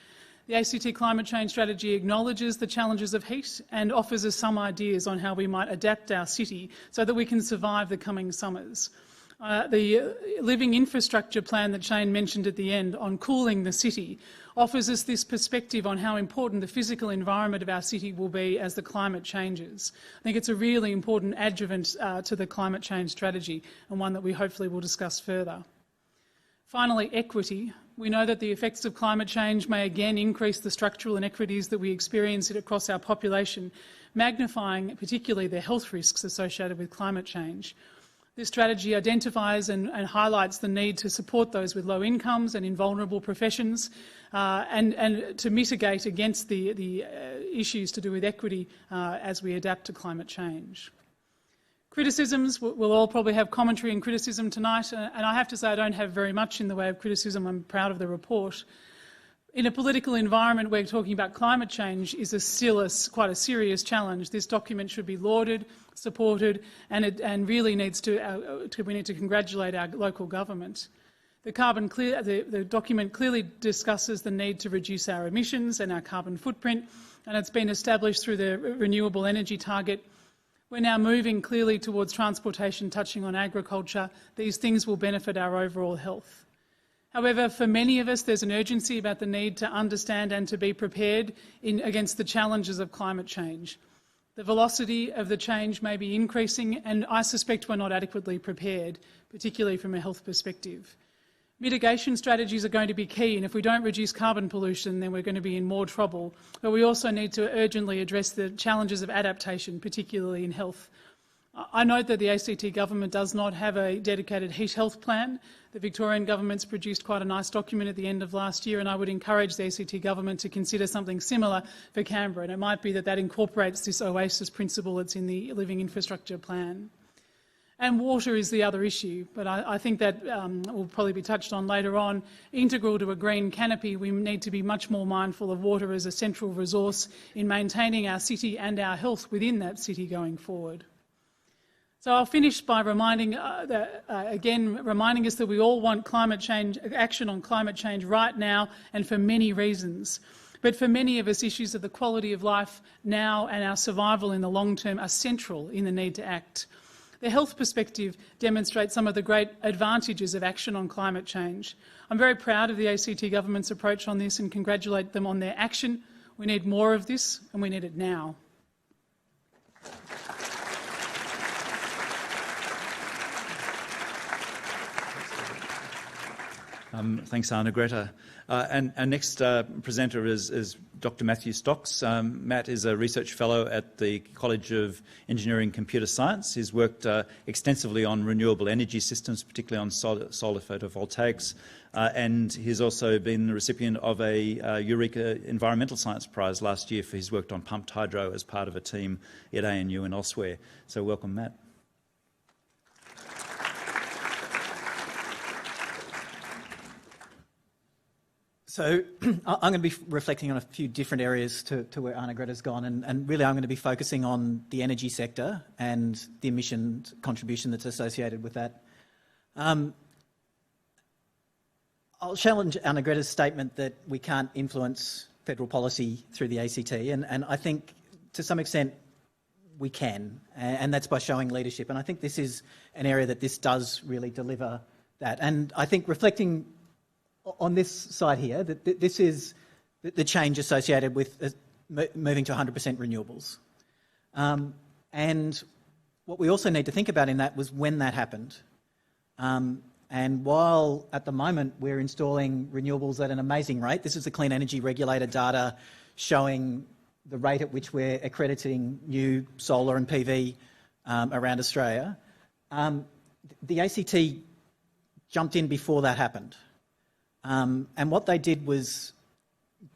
S4: The ACT Climate Change Strategy acknowledges the challenges of heat and offers us some ideas on how we might adapt our city so that we can survive the coming summers. The living infrastructure plan that Shane mentioned at the end on cooling the city offers us this perspective on how important the physical environment of our city will be as the climate changes. I think it's a really important adjuvant to the climate change strategy, and one that we hopefully will discuss further. Finally, equity. We know that the effects of climate change may again increase the structural inequities that we experience across our population, magnifying particularly the health risks associated with climate change. This strategy identifies and highlights the need to support those with low incomes and in vulnerable professions, and to mitigate against the issues to do with equity as we adapt to climate change. Criticisms, we'll all probably have commentary and criticism tonight, and I have to say I don't have very much in the way of criticism. I'm proud of the report. In a political environment where talking about climate change is still quite a serious challenge, this document should be lauded, supported, and really needs we need to congratulate our local government. The document clearly discusses the need to reduce our emissions and our carbon footprint, and it's been established through the renewable energy target. We're now moving clearly towards transportation, touching on agriculture. These things will benefit our overall health. However, for many of us, there's an urgency about the need to understand and to be prepared against the challenges of climate change. The velocity of the change may be increasing, and I suspect we're not adequately prepared, particularly from a health perspective. Mitigation strategies are going to be key, and if we don't reduce carbon pollution, then we're going to be in more trouble. But we also need to urgently address the challenges of adaptation, particularly in health. I note that the ACT government does not have a dedicated heat health plan. The Victorian government's produced quite a nice document at the end of last year, and I would encourage the ACT government to consider something similar for Canberra. And it might be that incorporates this OASIS principle that's in the living infrastructure plan. And water is the other issue, but I think that will probably be touched on later on. Integral to a green canopy, we need to be much more mindful of water as a central resource in maintaining our city and our health within that city going forward. So I'll finish by reminding us that we all want climate change, action on climate change right now and for many reasons. But for many of us, issues of the quality of life now and our survival in the long term are central in the need to act. The health perspective demonstrates some of the great advantages of action on climate change. I'm very proud of the ACT government's approach on this and congratulate them on their action. We need more of this and we need it now.
S2: Thanks, Arnagretta. And our next presenter is Dr. Matthew Stocks. Matt is a research fellow at the College of Engineering and Computer Science. He's worked extensively on renewable energy systems, particularly on solar photovoltaics, and he's also been the recipient of a Eureka Environmental Science Prize last year for his work on pumped hydro as part of a team at ANU and elsewhere. So welcome, Matt.
S5: So I'm going to be reflecting on a few different areas to where Arnagretta's gone, and really I'm going to be focusing on the energy sector and the emissions contribution that's associated with that. I'll challenge Arnagretta's statement that we can't influence federal policy through the ACT, and I think to some extent we can, and that's by showing leadership. And I think this is an area that this does really deliver that. And I think reflecting on this side here, that this is the change associated with moving to 100% renewables. And what we also need to think about in that was when that happened. And while at the moment we're installing renewables at an amazing rate, this is the Clean Energy Regulator data showing the rate at which we're accrediting new solar and PV around Australia. The ACT jumped in before that happened. And what they did was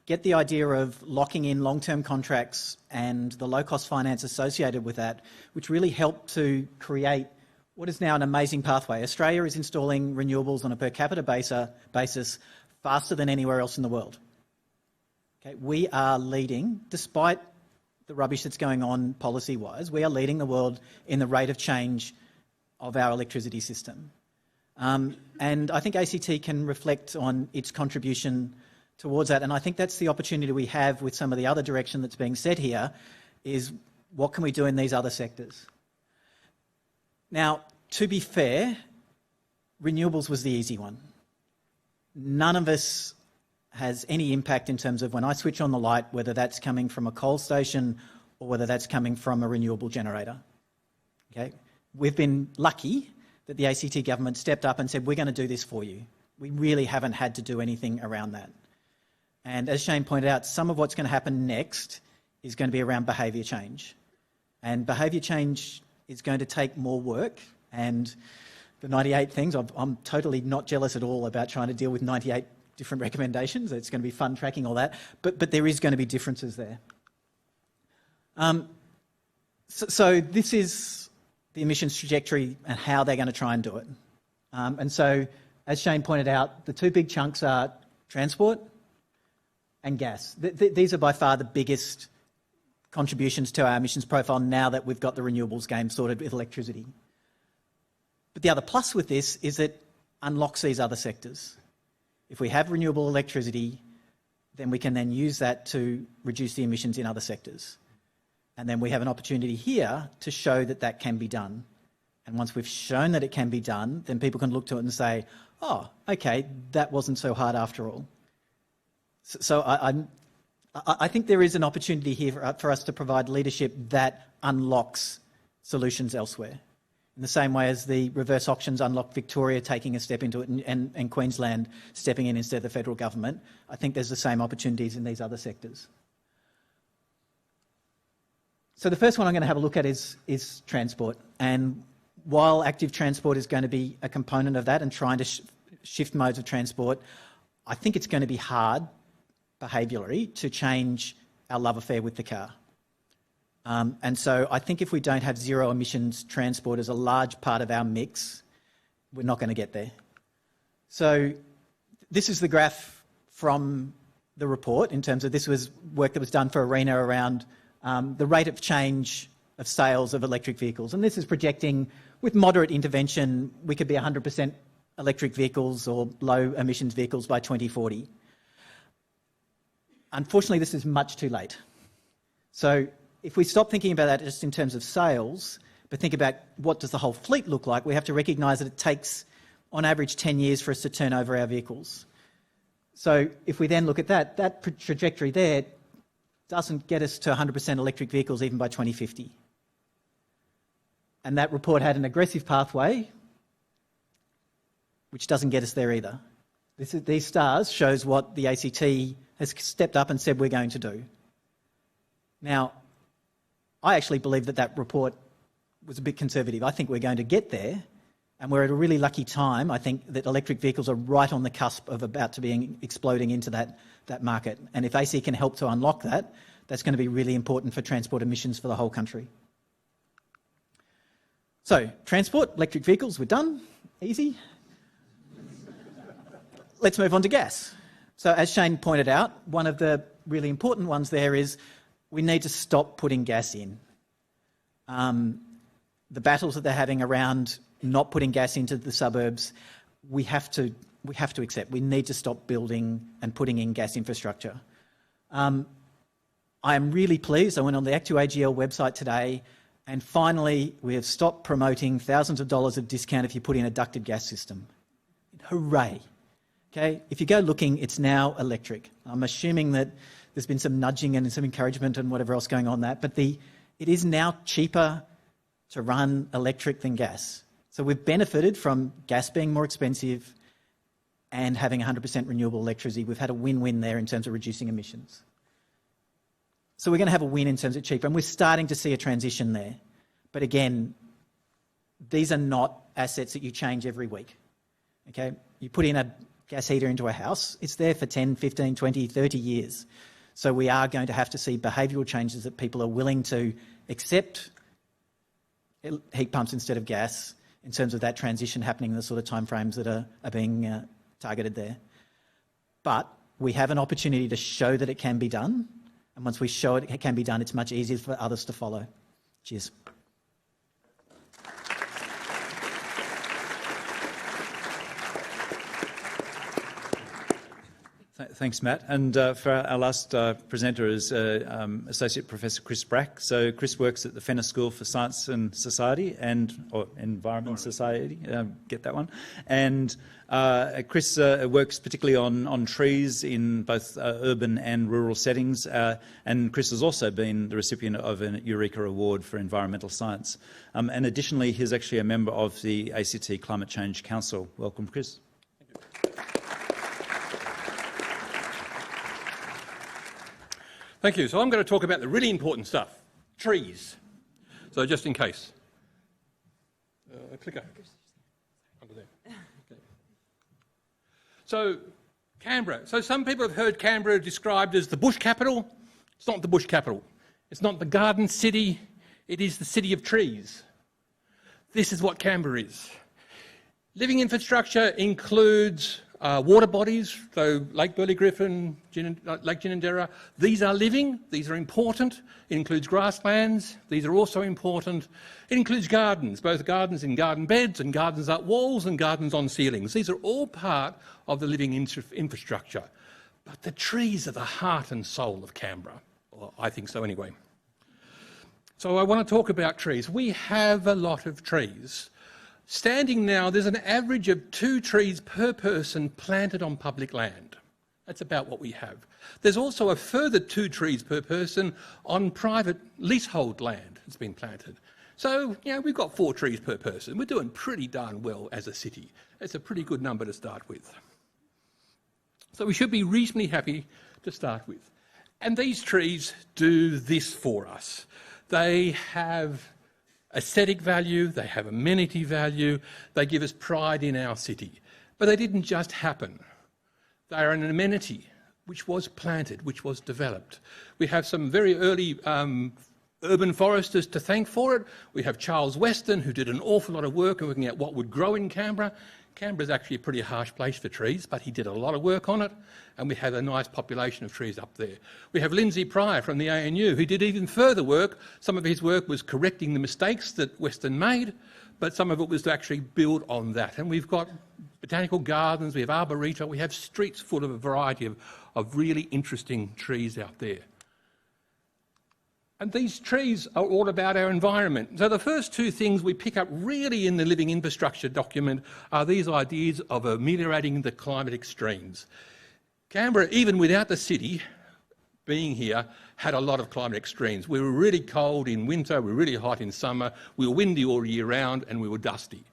S5: get the idea of locking in long-term contracts and the low-cost finance associated with that, which really helped to create what is now an amazing pathway. Australia is installing renewables on a per capita basis faster than anywhere else in the world. Okay, we are leading, despite the rubbish that's going on policy-wise, we are leading the world in the rate of change of our electricity system. And I think ACT can reflect on its contribution towards that. And I think that's the opportunity we have with some of the other direction that's being said here, is what can we do in these other sectors? Now, to be fair, renewables was the easy one. None of us has any impact in terms of when I switch on the light, whether that's coming from a coal station or whether that's coming from a renewable generator. Okay? We've been lucky that the ACT government stepped up and said, we're going to do this for you. We really haven't had to do anything around that. And as Shane pointed out, some of what's going to happen next is going to be around behaviour change. And behaviour change is going to take more work. And the 98 things, I'm totally not jealous at all about trying to deal with 98 different recommendations. It's going to be fun tracking all that. But there is going to be differences there. So this is the emissions trajectory and how they're going to try and do it. And so, as Shane pointed out, the two big chunks are transport and gas. These are by far the biggest contributions to our emissions profile now that we've got the renewables game sorted with electricity. But the other plus with this is it unlocks these other sectors. If we have renewable electricity, then we can then use that to reduce the emissions in other sectors. And then we have an opportunity here to show that that can be done. And once we've shown that it can be done, then people can look to it and say, oh, okay, that wasn't so hard after all. So I think there is an opportunity here for us to provide leadership that unlocks solutions elsewhere. In the same way as the reverse auctions unlocked Victoria taking a step into it and Queensland stepping in instead of the federal government, I think there's the same opportunities in these other sectors. So the first one I'm going to have a look at is transport. And while active transport is going to be a component of that and trying to shift modes of transport, I think it's going to be hard behaviourally to change our love affair with the car. And so I think if we don't have zero emissions transport as a large part of our mix, we're not going to get there. So this is the graph from the report in terms of this was work that was done for ARENA around the rate of change of sales of electric vehicles. And this is projecting, with moderate intervention, we could be 100% electric vehicles or low emissions vehicles by 2040. Unfortunately, this is much too late. So if we stop thinking about that just in terms of sales, but think about what does the whole fleet look like, we have to recognise that it takes, on average, 10 years for us to turn over our vehicles. So if we then look at that trajectory there doesn't get us to 100% electric vehicles even by 2050. And that report had an aggressive pathway, which doesn't get us there either. These stars shows what the ACT has stepped up and said we're going to do. Now, I actually believe that report was a bit conservative. I think we're going to get there, and we're at a really lucky time. I think that electric vehicles are right on the cusp of about to be exploding into that market. And if AC can help to unlock that, that's going to be really important for transport emissions for the whole country. So, transport, electric vehicles, we're done. Easy. Let's move on to gas. So, as Shane pointed out, one of the really important ones there is we need to stop putting gas in. The battles that they're having around not putting gas into the suburbs, we have to accept. We need to stop building and putting in gas infrastructure. I am really pleased. I went on the Act2AGL website today, and finally we have stopped promoting thousands of dollars of discount if you put in a ducted gas system. Hooray. Okay, if you go looking, it's now electric. I'm assuming that there's been some nudging and some encouragement and whatever else going on that, but it is now cheaper to run electric than gas. So we've benefited from gas being more expensive and having 100% renewable electricity. We've had a win-win there in terms of reducing emissions. So we're going to have a win in terms of cheaper, and we're starting to see a transition there. But again, these are not assets that you change every week. Okay, you put in a gas heater into a house, it's there for 10, 15, 20, 30 years. So we are going to have to see behavioural changes that people are willing to accept heat pumps instead of gas in terms of that transition happening in the sort of timeframes that are being targeted there. But we have an opportunity to show that it can be done. And once we show it can be done, it's much easier for others to follow. Cheers.
S2: Thanks, Matt. And for our last presenter is Associate Professor Cris Brack. So Chris works at the Fenner School for Science and Society or Environment and Society. Get that one. And Chris works particularly on trees in both urban and rural settings. And Chris has also been the recipient of an Eureka Award for Environmental Science. And additionally, he's actually a member of the ACT Climate Change Council. Welcome, Chris.
S6: Thank you. So I'm going to talk about the really important stuff, trees. So just in case. Clicker. Under there. Okay. So Canberra. So some people have heard Canberra described as the bush capital. It's not the bush capital. It's not the garden city. It is the city of trees. This is what Canberra is. Living infrastructure includes water bodies, so Lake Burley-Griffin, Lake Ginninderra. These are living, these are important. It includes grasslands, these are also important. It includes gardens, both gardens in garden beds and gardens up walls and gardens on ceilings. These are all part of the living infrastructure. But the trees are the heart and soul of Canberra. Well, I think so anyway. So I want to talk about trees. We have a lot of trees. Standing now, there's an average of 2 trees per person planted on public land. That's about what we have. There's also a further 2 trees per person on private leasehold land that's been planted. So, we've got 4 trees per person. We're doing pretty darn well as a city. It's a pretty good number to start with. So we should be reasonably happy to start with. And these trees do this for us. They have aesthetic value, they have amenity value, they give us pride in our city. But they didn't just happen. They are an amenity which was planted, which was developed. We have some very early urban foresters to thank for it. We have Charles Weston, who did an awful lot of work working out what would grow in Canberra. Canberra's actually a pretty harsh place for trees, but he did a lot of work on it, and we have a nice population of trees up there. We have Lindsay Pryor from the ANU, who did even further work. Some of his work was correcting the mistakes that Western made, but some of it was to actually build on that. And we've got botanical gardens, we have arboreta, we have streets full of a variety of really interesting trees out there. And these trees are all about our environment. So the first two things we pick up really in the living infrastructure document are these ideas of ameliorating the climate extremes. Canberra, even without the city being here, had a lot of climate extremes. We were really cold in winter, we were really hot in summer, we were windy all year round, and we were dusty.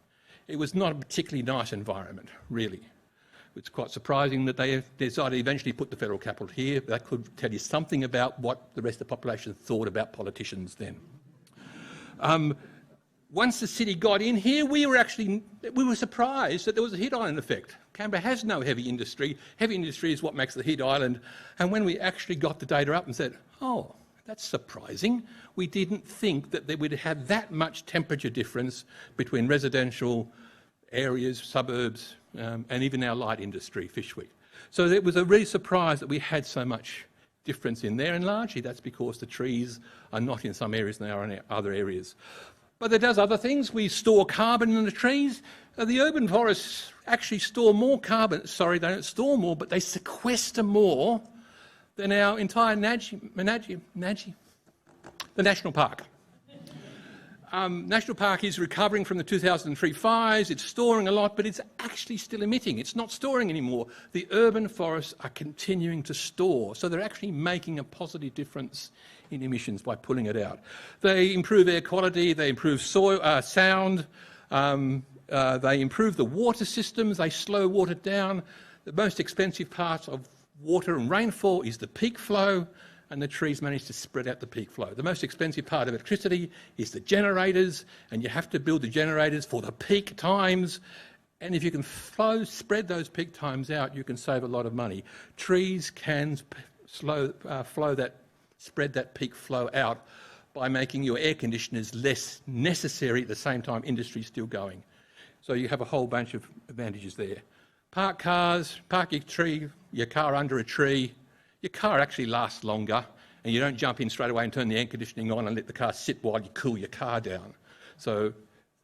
S6: It was not a particularly nice environment, really. It's quite surprising that they decided to eventually put the federal capital here. That could tell you something about what the rest of the population thought about politicians then. Once the city got in here, we were surprised that there was a heat island effect. Canberra has no heavy industry. Heavy industry is what makes the heat island. And when we actually got the data up and said, oh, that's surprising, we didn't think that there would have that much temperature difference between residential areas, suburbs, and even our light industry, fish week. So it was a real surprise that we had so much difference in there, and largely that's because the trees are not in some areas and they are in other areas. But it does other things. We store carbon in the trees. The urban forests actually store more carbon. Sorry, they don't store more, but they sequester more than our entire the national park. National Park is recovering from the 2003 fires, it's storing a lot, but it's actually still emitting. It's not storing anymore. The urban forests are continuing to store, so they're actually making a positive difference in emissions by pulling it out. They improve air quality, they improve sound, they improve the water systems, they slow water down. The most expensive part of water and rainfall is the peak flow, and the trees manage to spread out the peak flow. The most expensive part of electricity is the generators, and you have to build the generators for the peak times. And if you can spread those peak times out, you can save a lot of money. Trees can spread that peak flow out by making your air conditioners less necessary at the same time industry's still going. So you have a whole bunch of advantages there. Park cars, park your car under a tree. Your car actually lasts longer, and you don't jump in straight away and turn the air conditioning on and let the car sit while you cool your car down. So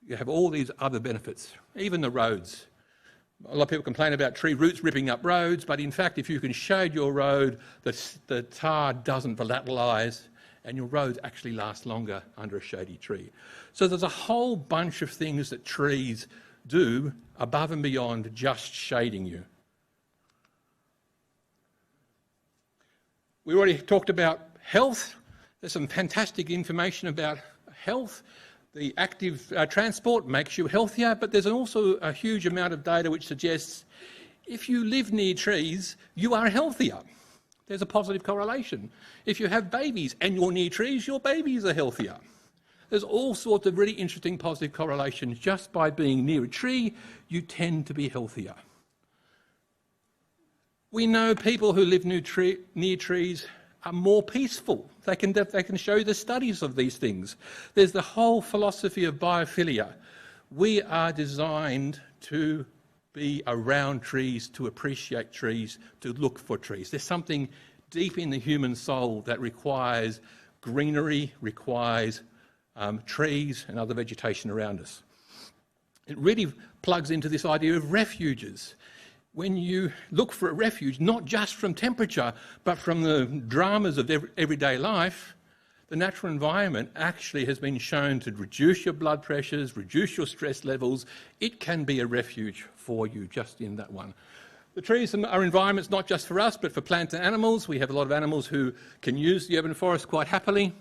S6: you have all these other benefits, even the roads. A lot of people complain about tree roots ripping up roads, but in fact, if you can shade your road, the tar doesn't volatilise, and your roads actually last longer under a shady tree. So there's a whole bunch of things that trees do above and beyond just shading you. We already talked about health. There's some fantastic information about health. The active transport makes you healthier, but there's also a huge amount of data which suggests if you live near trees, you are healthier. There's a positive correlation. If you have babies and you're near trees, your babies are healthier. There's all sorts of really interesting positive correlations. Just by being near a tree, you tend to be healthier. We know people who live near trees are more peaceful. They can show you the studies of these things. There's the whole philosophy of biophilia. We are designed to be around trees, to appreciate trees, to look for trees. There's something deep in the human soul that requires greenery, requires trees and other vegetation around us. It really plugs into this idea of refuges. When you look for a refuge, not just from temperature, but from the dramas of everyday life, the natural environment actually has been shown to reduce your blood pressures, reduce your stress levels. It can be a refuge for you just in that one. The trees are environments not just for us, but for plants and animals. We have a lot of animals who can use the urban forest quite happily.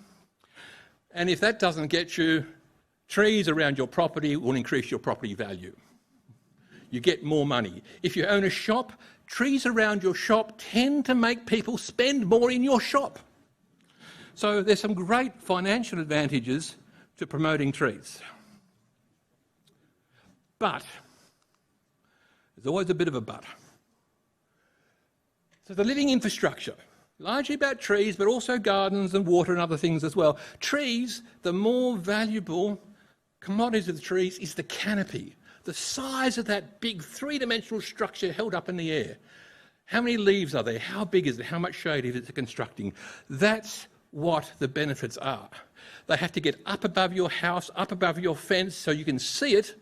S6: And if that doesn't get you, trees around your property will increase your property value. You get more money. If you own a shop, trees around your shop tend to make people spend more in your shop. So there's some great financial advantages to promoting trees. But, there's always a bit of a but. So the living infrastructure, largely about trees, but also gardens and water and other things as well. Trees, the more valuable commodities of the trees is the canopy. The size of that big three-dimensional structure held up in the air. How many leaves are there? How big is it? How much shade is it constructing? That's what the benefits are. They have to get up above your house, up above your fence so you can see it,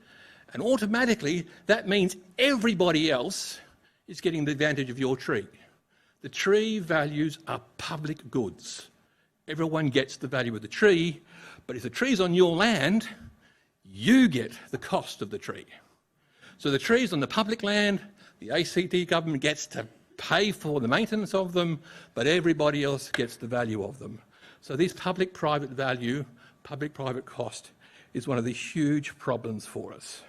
S6: and automatically that means everybody else is getting the advantage of your tree. The tree values are public goods. Everyone gets the value of the tree, but if the tree's on your land, you get the cost of the tree. So the trees on the public land, the ACT government gets to pay for the maintenance of them, but everybody else gets the value of them. So this public-private value, public-private cost, is one of the huge problems for us.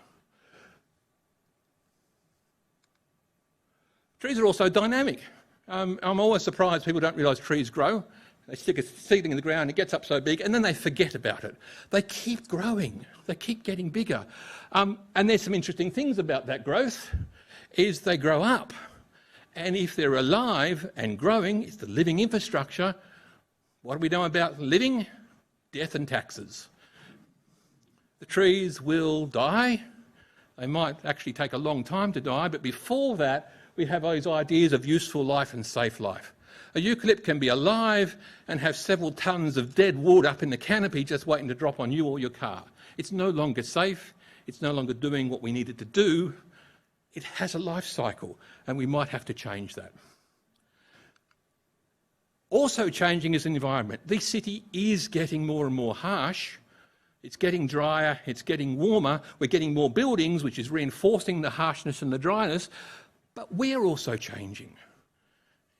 S6: Trees are also dynamic. I'm always surprised people don't realise trees grow. They stick a seedling in the ground, it gets up so big, and then they forget about it. They keep growing. They keep getting bigger. And there's some interesting things about that growth, is they grow up. And if they're alive and growing, it's the living infrastructure. What do we know about living? Death and taxes. The trees will die. They might actually take a long time to die, but before that, we have those ideas of useful life and safe life. A eucalypt can be alive and have several tonnes of dead wood up in the canopy just waiting to drop on you or your car. It's no longer safe. It's no longer doing what we need it to do. It has a life cycle, and we might have to change that. Also changing is the environment. This city is getting more and more harsh. It's getting drier, it's getting warmer. We're getting more buildings, which is reinforcing the harshness and the dryness, but we're also changing.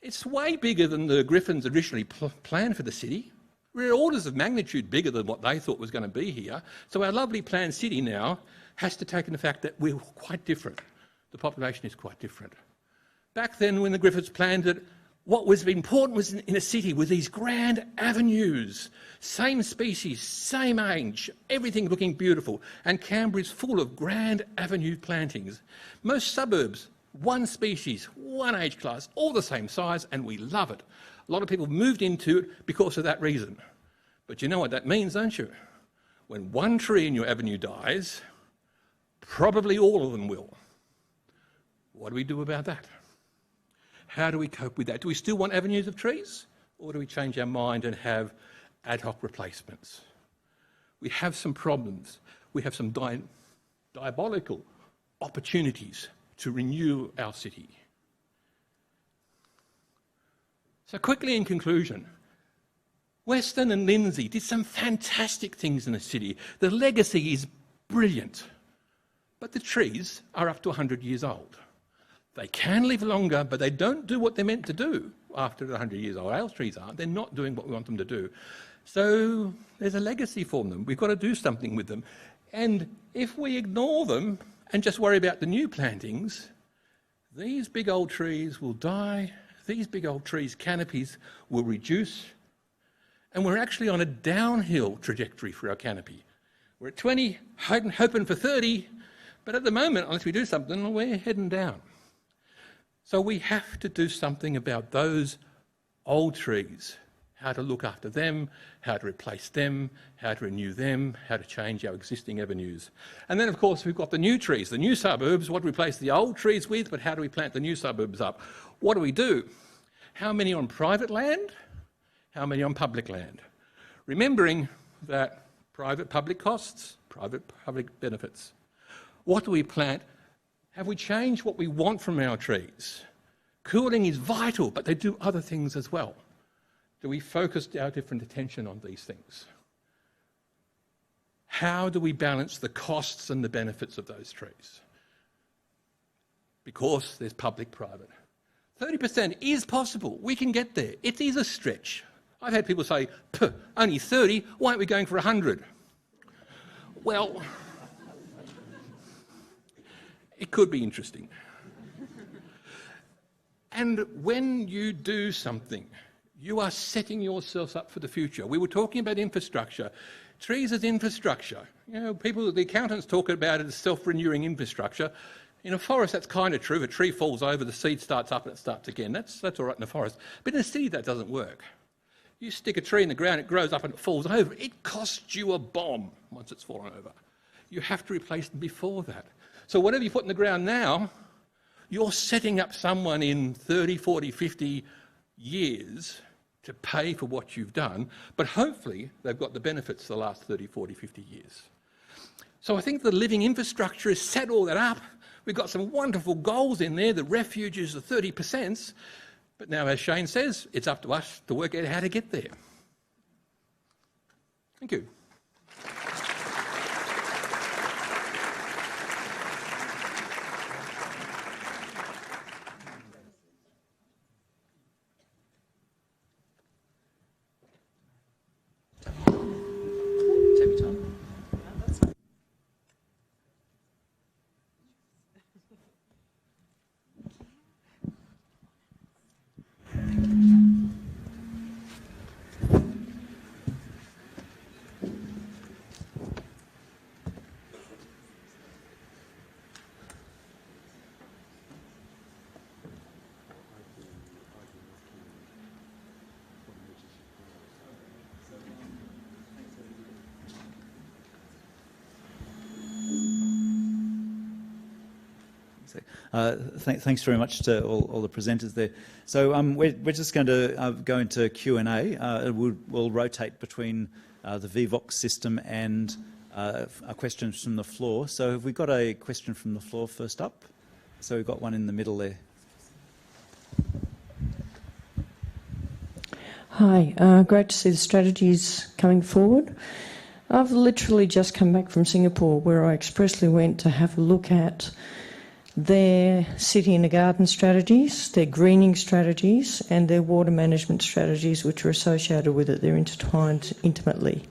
S6: It's way bigger than the Griffins originally planned for the city. We're orders of magnitude bigger than what they thought was going to be here. So our lovely planned city now has to take in the fact that we're quite different. The population is quite different. Back then, when the Griffiths planned it, what was important was in a city with these grand avenues, same species, same age, everything looking beautiful. And Canberra is full of grand avenue plantings. Most suburbs, one species, one age class, all the same size, and we love it. A lot of people moved into it because of that reason. But you know what that means, don't you? When one tree in your avenue dies, probably all of them will. What do we do about that? How do we cope with that? Do we still want avenues of trees? Or do we change our mind and have ad hoc replacements? We have some problems. We have some diabolical opportunities to renew our city. So quickly in conclusion, Weston and Lindsay did some fantastic things in the city. The legacy is brilliant, but the trees are up to 100 years old. They can live longer, but they don't do what they're meant to do after 100 years old. Our trees aren't. They're not doing what we want them to do. So there's a legacy for them. We've got to do something with them. And if we ignore them and just worry about the new plantings, these big old trees will die. These big old trees' canopies will reduce. And we're actually on a downhill trajectory for our canopy. We're at 20, hoping for 30, but at the moment, unless we do something, we're heading down. So we have to do something about those old trees, how to look after them, how to replace them, how to renew them, how to change our existing avenues. And then, of course, we've got the new trees, the new suburbs. What do we replace the old trees with, but how do we plant the new suburbs up? What do we do? How many on private land? How many on public land? Remembering that private-public costs, private-public benefits. What do we plant? Have we changed what we want from our trees? Cooling is vital, but they do other things as well. Do we focus our different attention on these things? How do we balance the costs and the benefits of those trees? Because there's public-private. 30% is possible. We can get there. It is a stretch. I've had people say, only 30, why aren't we going for 100? Well, it could be interesting. And when you do something, you are setting yourselves up for the future. We were talking about infrastructure. Trees as infrastructure. You know, the accountants talk about it as self-renewing infrastructure. In a forest, that's kind of true. If a tree falls over, the seed starts up and it starts again. That's all right in a forest. But in a city, that doesn't work. You stick a tree in the ground, it grows up and it falls over. It costs you a bomb once it's fallen over. You have to replace them before that. So whatever you put in the ground now, you're setting up someone in 30, 40, 50 years to pay for what you've done, but hopefully they've got the benefits the last 30, 40, 50 years. So I think the living infrastructure has set all that up. We've got some wonderful goals in there, the refuge is the 30%, but now, as Shane says, it's up to us to work out how to get there. Thank you.
S2: Thanks very much to all the presenters there. So we're just going to go into Q&A. We'll rotate between the VVox system and questions from the floor. So have we got a question from the floor first up? So we've got one in the middle there.
S7: Hi, great to see the strategies coming forward. I've literally just come back from Singapore, where I expressly went to have a look at their city and garden strategies, their greening strategies and their water management strategies, which are associated with it. They're intertwined intimately.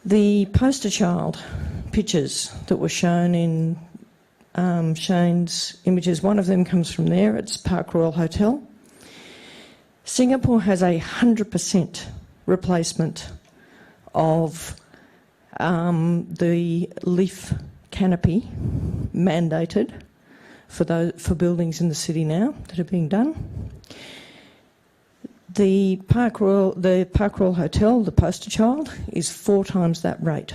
S7: The poster child pictures that were shown in Shane's images, one of them comes from there. It's Park Royal Hotel. Singapore has 100% replacement of the leaf canopy mandated for buildings in the city now that are being done. The Park Royal Hotel, the poster child, is 4 times that rate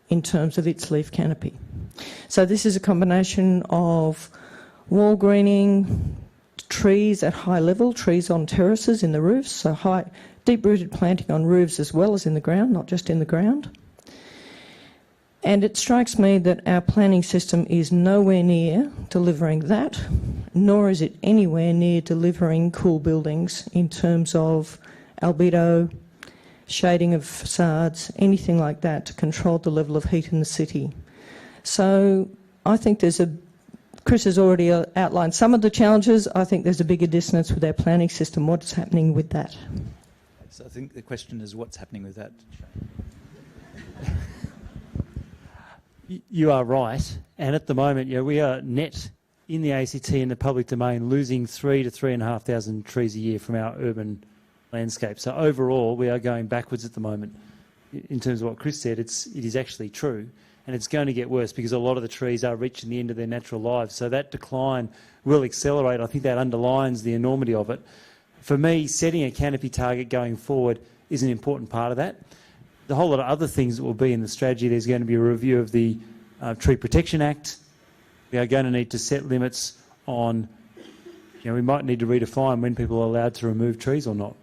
S7: in terms of its leaf canopy. So this is a combination of wall greening, trees at high level, trees on terraces in the roofs, so high, deep-rooted planting on roofs as well as in the ground, not just in the ground. And it strikes me that our planning system is nowhere near delivering that, nor is it anywhere near delivering cool buildings in terms of albedo, shading of facades, anything like that to control the level of heat in the city. So I think Chris has already outlined some of the challenges. I think there's a bigger dissonance with our planning system. What's happening with that?
S2: So I think the question is what's happening with that?
S3: You are right, and at the moment, we are net in the ACT in the public domain losing 3,000 to 3,500 trees a year from our urban landscape. So overall, we are going backwards at the moment. In terms of what Chris said, it is actually true, and it's going to get worse because a lot of the trees are reaching the end of their natural lives. So that decline will accelerate. I think that underlines the enormity of it. For me, setting a canopy target going forward is an important part of that. The whole lot of other things that will be in the strategy, there's going to be a review of the Tree Protection Act. We are going to need to set limits on, we might need to redefine when people are allowed to remove trees or not.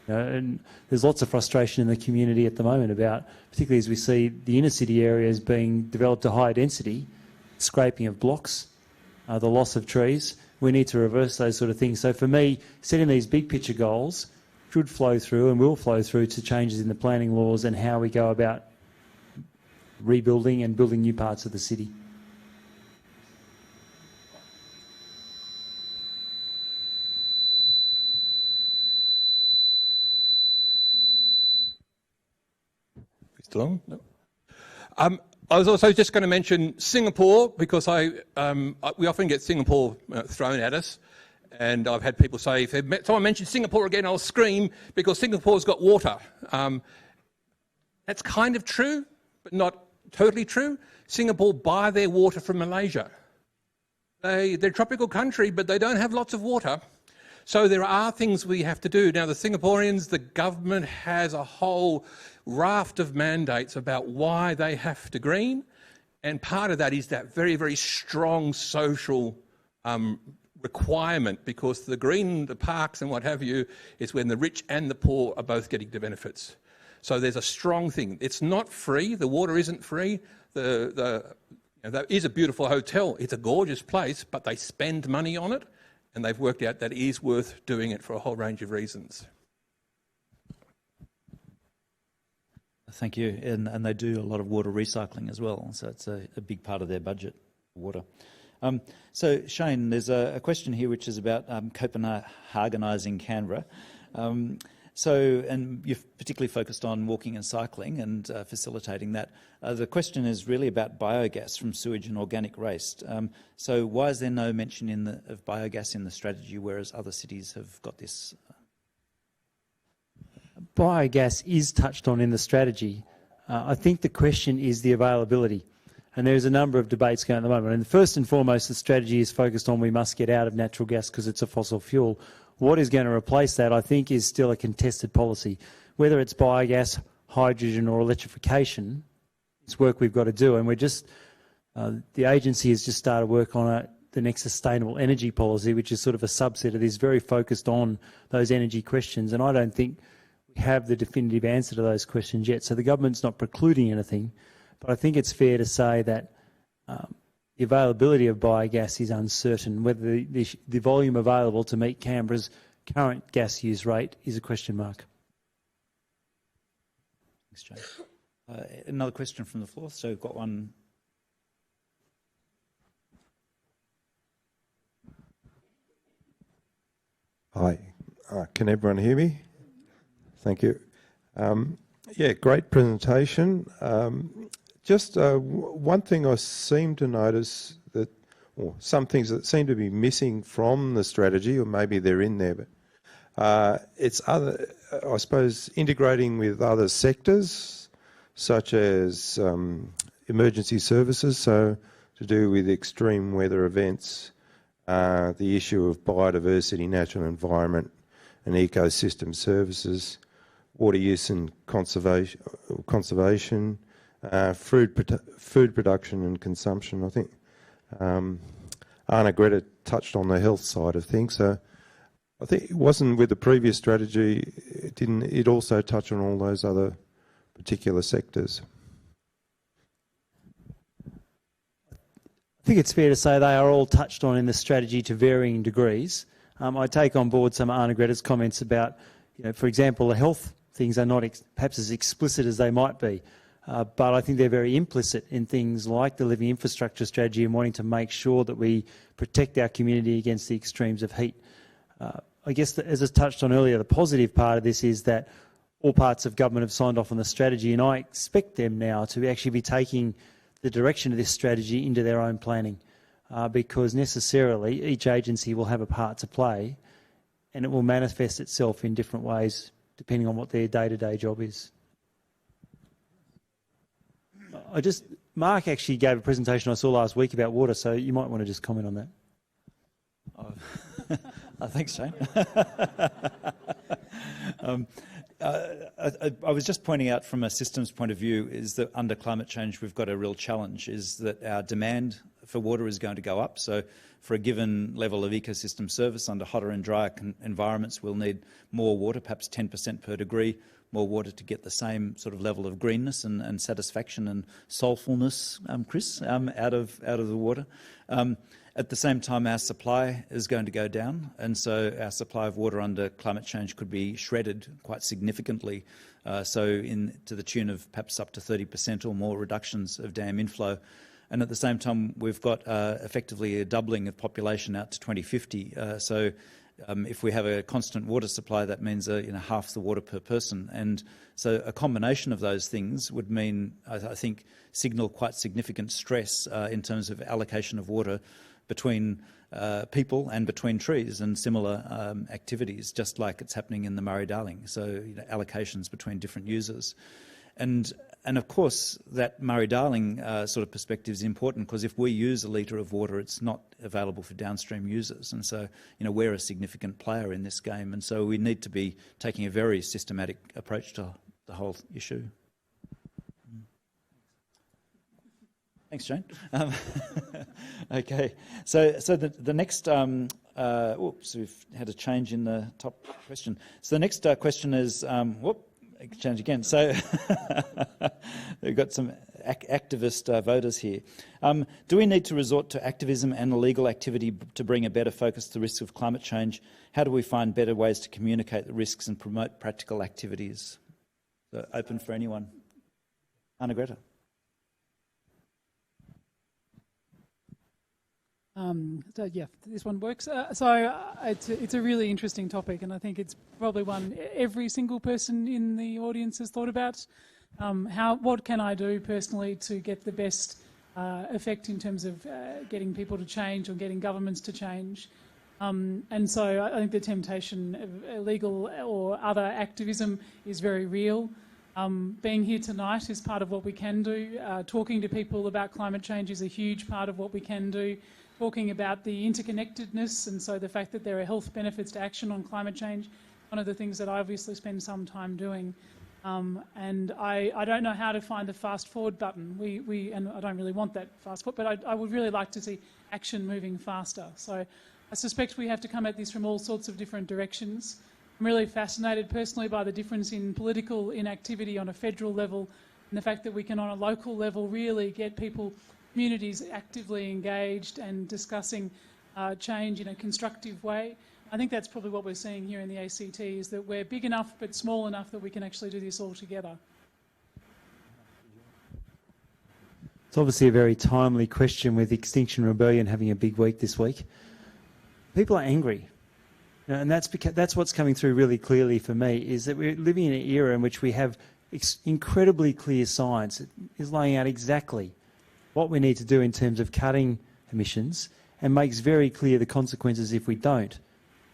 S3: And there's lots of frustration in the community at the moment about, particularly as we see the inner city areas being developed to higher density, scraping of blocks, the loss of trees. We need to reverse those sort of things. So for me, setting these big picture goals should flow through and will flow through to changes in the planning laws and how we go about rebuilding and building new parts of the city.
S6: Still on? No. I was also just going to mention Singapore because we often get Singapore thrown at us. And I've had people say, if someone mentions Singapore again, I'll scream because Singapore's got water. That's kind of true, but not totally true. Singapore buy their water from Malaysia. They're a tropical country, but they don't have lots of water. So there are things we have to do. Now, the Singaporeans, the government has a whole raft of mandates about why they have to green. And part of that is that very, very strong social requirement, because the green, the parks and what have you, is when the rich and the poor are both getting the benefits. So there's a strong thing. It's not free. The water isn't free. There is a beautiful hotel. It's a gorgeous place, but they spend money on it, and they've worked out that it is worth doing it for a whole range of reasons.
S2: Thank you. And they do a lot of water recycling as well, so it's a big part of their budget, water. So, Shane, there's a question here which is about Copenhagenising Canberra. And you've particularly focused on walking and cycling and facilitating that. The question is really about biogas from sewage and organic waste. So why is there no mention of biogas in the strategy, whereas other cities have got this?
S3: Biogas is touched on in the strategy. I think the question is the availability. And there's a number of debates going at the moment. And first and foremost, the strategy is focused on we must get out of natural gas because it's a fossil fuel. What is going to replace that, I think, is still a contested policy. Whether it's biogas, hydrogen or electrification, it's work we've got to do. And we're just, the agency has just started work on the next sustainable energy policy, which is sort of a subset of this, very focused on those energy questions. And I don't think we have the definitive answer to those questions yet. So the government's not precluding anything. But I think it's fair to say that the availability of biogas is uncertain. Whether the volume available to meet Canberra's current gas use rate is a question mark.
S2: Thanks, Jane. Another question from the floor. So we've got one.
S8: Hi. Can everyone hear me? Thank you. Yeah, great presentation. Just one thing I seem to notice or some things that seem to be missing from the strategy, or maybe they're in there, but it's other, I suppose, integrating with other sectors, such as emergency services, so to do with extreme weather events, the issue of biodiversity, natural environment and ecosystem services, water use and conservation, food production and consumption. I think Arnagretta touched on the health side of things. So I think it wasn't with the previous strategy, didn't it also touch on all those other particular sectors?
S3: I think it's fair to say they are all touched on in the strategy to varying degrees. I take on board some of Arnagretta's comments about, for example, the health things are not perhaps as explicit as they might be. But I think they're very implicit in things like the living infrastructure strategy and wanting to make sure that we protect our community against the extremes of heat. I guess, as I touched on earlier, the positive part of this is that all parts of government have signed off on the strategy, and I expect them now to actually be taking the direction of this strategy into their own planning, because necessarily each agency will have a part to play and it will manifest itself in different ways depending on what their day-to-day job is. Mark actually gave a presentation I saw last week about water, so you might want to just comment on that.
S2: Thanks, Shane. I was just pointing out from a systems point of view is that under climate change we've got a real challenge, is that our demand for water is going to go up. So for a given level of ecosystem service under hotter and drier environments, we'll need more water, perhaps 10% per degree, more water to get the same sort of level of greenness and satisfaction and soulfulness, Chris, out of the water. At the same time, our supply is going to go down, and so our supply of water under climate change could be shredded quite significantly, to the tune of perhaps up to 30% or more reductions of dam inflow. And at the same time, we've got effectively a doubling of population out to 2050. If we have a constant water supply, that means half the water per person. And so a combination of those things would mean, I think, signal quite significant stress in terms of allocation of water between people and between trees and similar activities, just like it's happening in the Murray-Darling. So allocations between different users. And of course, that Murray-Darling sort of perspective is important, because if we use a litre of water, it's not available for downstream users. And so, we're a significant player in this game. And so we need to be taking a very systematic approach to the whole issue. Thanks, Shane. Okay, so the next, oops, we've had a change in the top question. So the next question is, change again. So we've got some activist voters here. Do we need to resort to activism and illegal activity to bring a better focus to the risks of climate change? How do we find better ways to communicate the risks and promote practical activities? So open for anyone. Arnagretta.
S4: So yeah, this one works. It's a really interesting topic, and I think it's probably one every single person in the audience has thought about. What can I do personally to get the best effect in terms of getting people to change or getting governments to change? And so I think the temptation of illegal or other activism is very real. Being here tonight is part of what we can do. Talking to people about climate change is a huge part of what we can do. Talking about the interconnectedness, and so the fact that there are health benefits to action on climate change, one of the things that I obviously spend some time doing. And I don't know how to find the fast forward button. And I don't really want that fast forward, but I would really like to see action moving faster. So I suspect we have to come at this from all sorts of different directions. I'm really fascinated personally by the difference in political inactivity on a federal level, and the fact that we can on a local level really get communities actively engaged and discussing change in a constructive way. I think that's probably what we're seeing here in the ACT, is that we're big enough but small enough that we can actually do this all together.
S3: It's obviously a very timely question, with Extinction Rebellion having a big week this week. People are angry. And that's what's coming through really clearly for me, is that we're living in an era in which we have incredibly clear science. It is laying out exactly what we need to do in terms of cutting emissions, and makes very clear the consequences if we don't.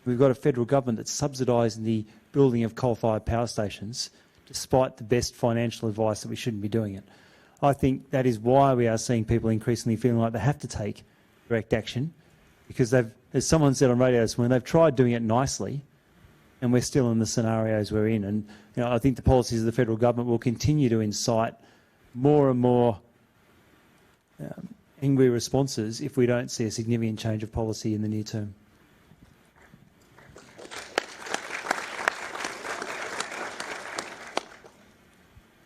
S3: We've got a federal government that's subsidising the building of coal-fired power stations, despite the best financial advice that we shouldn't be doing it. I think that is why we are seeing people increasingly feeling like they have to take direct action, because as someone said on radio this morning, they've tried doing it nicely, and we're still in the scenarios we're in. And I think the policies of the federal government will continue to incite more and more angry responses if we don't see a significant change of policy in the near term.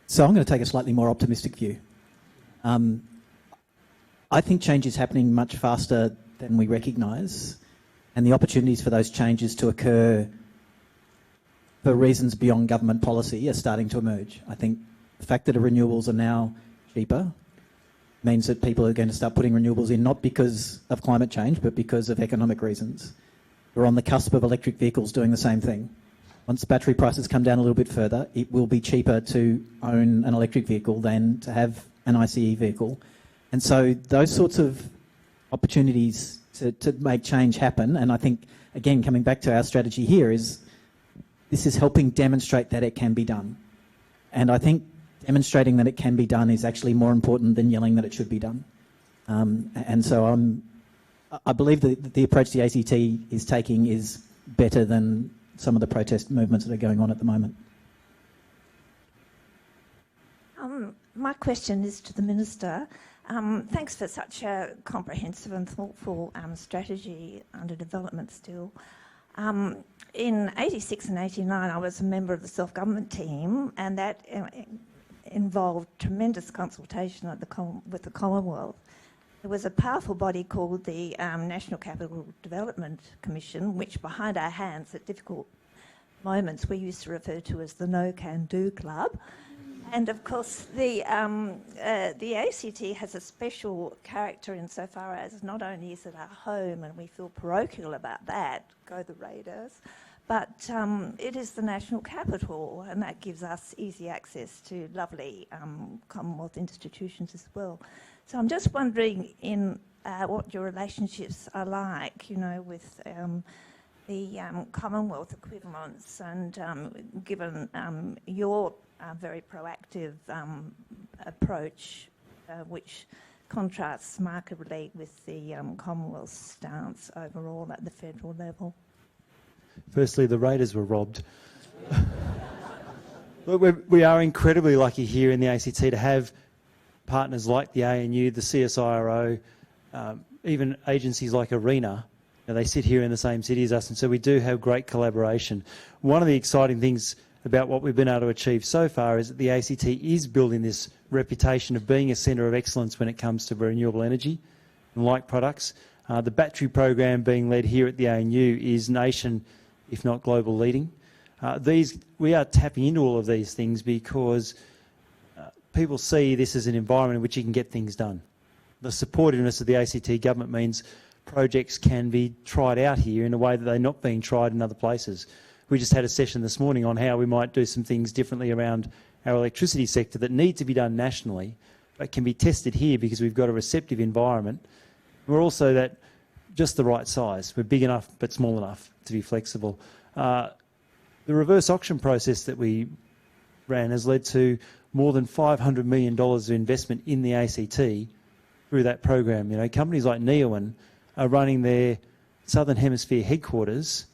S5: So I'm going to take a slightly more optimistic view. I think change is happening much faster than we recognise, and the opportunities for those changes to occur for reasons beyond government policy are starting to emerge. I think the fact that renewables are now cheaper means that people are going to start putting renewables in, not because of climate change, but because of economic reasons. We're on the cusp of electric vehicles doing the same thing. Once battery prices come down a little bit further, it will be cheaper to own an electric vehicle than to have an ICE vehicle. And so those sorts of opportunities to make change happen, and I think, again, coming back to our strategy here, is this is helping demonstrate that it can be done. And I think demonstrating that it can be done is actually more important than yelling that it should be done. And so I believe that the approach the ACT is taking is better than some of the protest movements that are going on at the moment.
S9: My question is to the Minister. Thanks for such a comprehensive and thoughtful strategy under development still. In 86 and 89, I was a member of the self-government team, and that involved tremendous consultation with the Commonwealth. There was a powerful body called the National Capital Development Commission, which behind our hands at difficult moments we used to refer to as the No Can Do Club. And of course the ACT has a special character insofar as not only is it our home and we feel parochial about that, go the Raiders, but it is the national capital, and that gives us easy access to lovely Commonwealth institutions as well. So I'm just wondering what your relationships are like, with the Commonwealth equivalents, and given your very proactive approach, which contrasts markedly with the Commonwealth's stance overall at the federal level.
S3: Firstly, the Raiders were robbed. We are incredibly lucky here in the ACT to have partners like the ANU, the CSIRO, even agencies like ARENA. They sit here in the same city as us, and so we do have great collaboration. One of the exciting things about what we've been able to achieve so far is that the ACT is building this reputation of being a centre of excellence when it comes to renewable energy and like products. The battery program being led here at the ANU is nation, if not global, leading. We are tapping into all of these things because people see this as an environment in which you can get things done. The supportiveness of the ACT government means projects can be tried out here in a way that they're not being tried in other places. We just had a session this morning on how we might do some things differently around our electricity sector that need to be done nationally, but can be tested here because we've got a receptive environment. We're also just the right size. We're big enough but small enough to be flexible. The reverse auction process that we ran has led to more than $500 million of investment in the ACT through that program. Companies like Neoen are running their Southern Hemisphere headquarters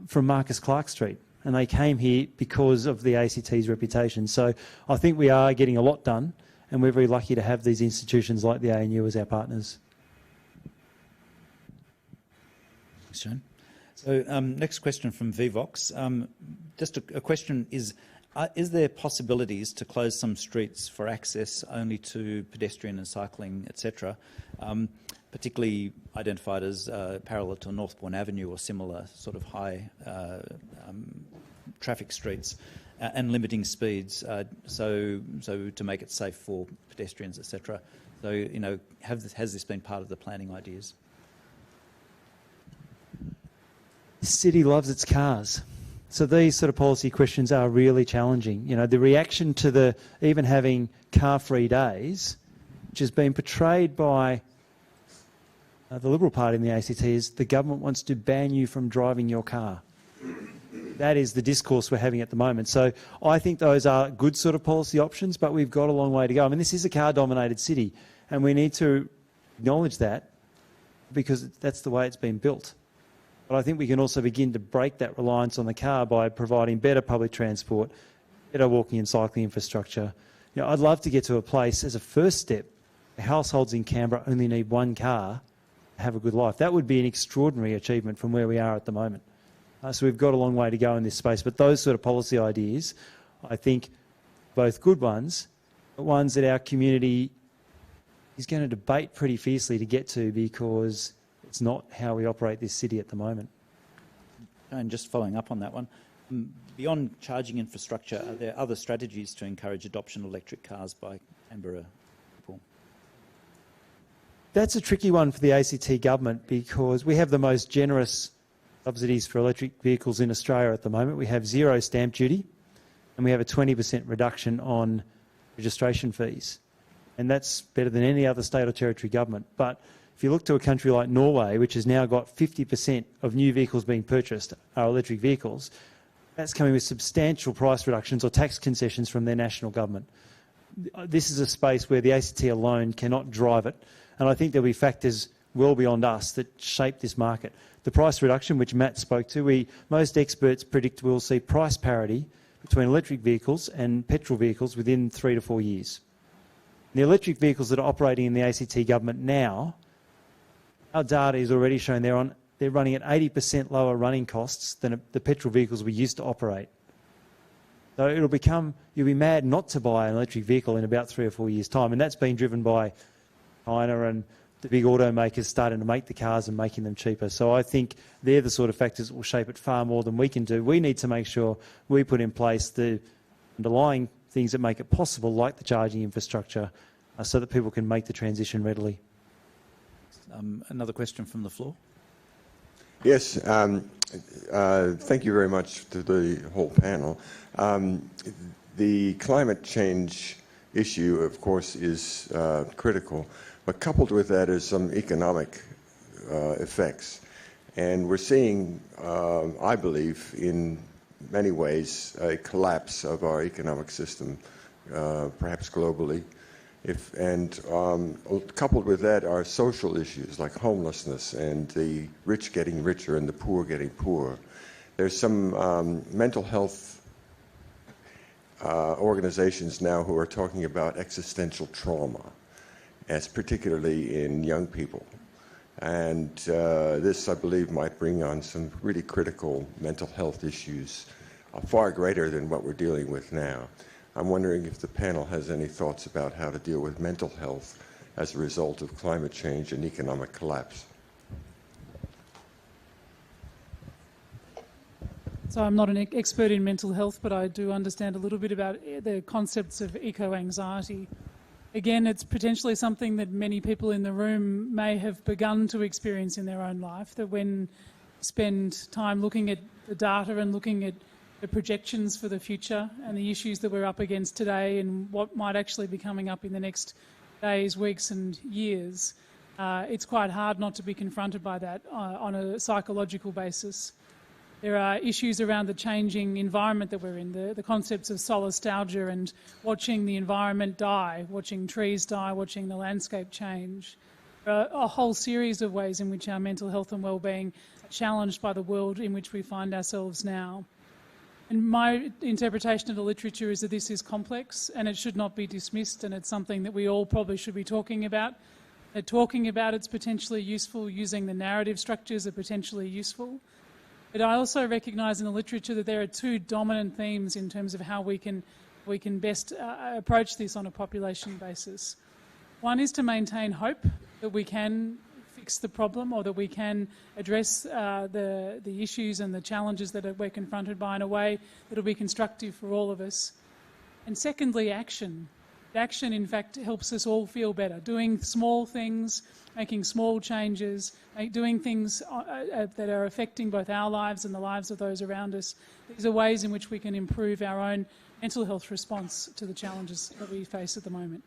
S3: from Marcus Clark Street, and they came here because of the ACT's reputation. So I think we are getting a lot done, and we're very lucky to have these institutions like the ANU as our partners.
S2: Thanks, Shane. So next question from Vivox. Just a question is there possibilities to close some streets for access only to pedestrian and cycling, etc., particularly identified as parallel to Northbourne Avenue or similar sort of high traffic streets, and limiting speeds, so to make it safe for pedestrians, etc. So, has this been part of the planning ideas?
S3: The city loves its cars. So these sort of policy questions are really challenging. The reaction to even having car-free days, which has been portrayed by the Liberal Party in the ACT, is the government wants to ban you from driving your car. That is the discourse we're having at the moment. So I think those are good sort of policy options, but we've got a long way to go. I mean, this is a car-dominated city, and we need to acknowledge that because that's the way it's been built. But I think we can also begin to break that reliance on the car by providing better public transport, better walking and cycling infrastructure. I'd love to get to a place as a first step, households in Canberra only need one car to have a good life. That would be an extraordinary achievement from where we are at the moment. So we've got a long way to go in this space. But those sort of policy ideas, I think, both good ones, but ones that our community is going to debate pretty fiercely to get to because it's not how we operate this city at the moment.
S2: And just following up on that one, beyond charging infrastructure, are there other strategies to encourage adoption of electric cars by Canberra people?
S3: That's a tricky one for the ACT government because we have the most generous subsidies for electric vehicles in Australia at the moment. We have zero stamp duty and we have a 20% reduction on registration fees. And that's better than any other state or territory government. But if you look to a country like Norway, which has now got 50% of new vehicles being purchased are electric vehicles, that's coming with substantial price reductions or tax concessions from their national government. This is a space where the ACT alone cannot drive it. And I think there'll be factors well beyond us that shape this market. The price reduction, which Matt spoke to, most experts predict we'll see price parity between electric vehicles and petrol vehicles within 3 to 4 years. The electric vehicles that are operating in the ACT government now, our data is already showing they're running at 80% lower running costs than the petrol vehicles we used to operate. So you'll be mad not to buy an electric vehicle in about 3 or 4 years' time, and that's been driven by China and the big automakers starting to make the cars and making them cheaper. So I think they're the sort of factors that will shape it far more than we can do. We need to make sure we put in place the underlying things that make it possible, like the charging infrastructure, so that people can make the transition readily.
S2: Another question from the floor.
S10: Yes, thank you very much to the whole panel. The climate change issue, of course, is critical, but coupled with that is some economic effects. And we're seeing, I believe, in many ways, a collapse of our economic system, perhaps globally. Coupled with that are social issues like homelessness and the rich getting richer and the poor getting poorer. There's some mental health organizations now who are talking about existential trauma, as particularly in young people. And this, I believe, might bring on some really critical mental health issues, far greater than what we're dealing with now. I'm wondering if the panel has any thoughts about how to deal with mental health as a result of climate change and economic collapse.
S4: So I'm not an expert in mental health, but I do understand a little bit about the concepts of eco-anxiety. Again, it's potentially something that many people in the room may have begun to experience in their own life, that when you spend time looking at the data and looking at the projections for the future and the issues that we're up against today and what might actually be coming up in the next days, weeks and years, it's quite hard not to be confronted by that on a psychological basis. There are issues around the changing environment that we're in, the concepts of solastalgia and watching the environment die, watching trees die, watching the landscape change. There are a whole series of ways in which our mental health and well-being are challenged by the world in which we find ourselves now. And my interpretation of the literature is that this is complex and it should not be dismissed, and it's something that we all probably should be talking about. Talking about it's potentially useful, using the narrative structures are potentially useful. But I also recognise in the literature that there are two dominant themes in terms of how we can best approach this on a population basis. One is to maintain hope that we can fix the problem, or that we can address the issues and the challenges that we're confronted by in a way that will be constructive for all of us. And secondly, action. Action, in fact, helps us all feel better. Doing small things, making small changes, doing things that are affecting both our lives and the lives of those around us. These are ways in which we can improve our own mental health response to the challenges that we face at the moment.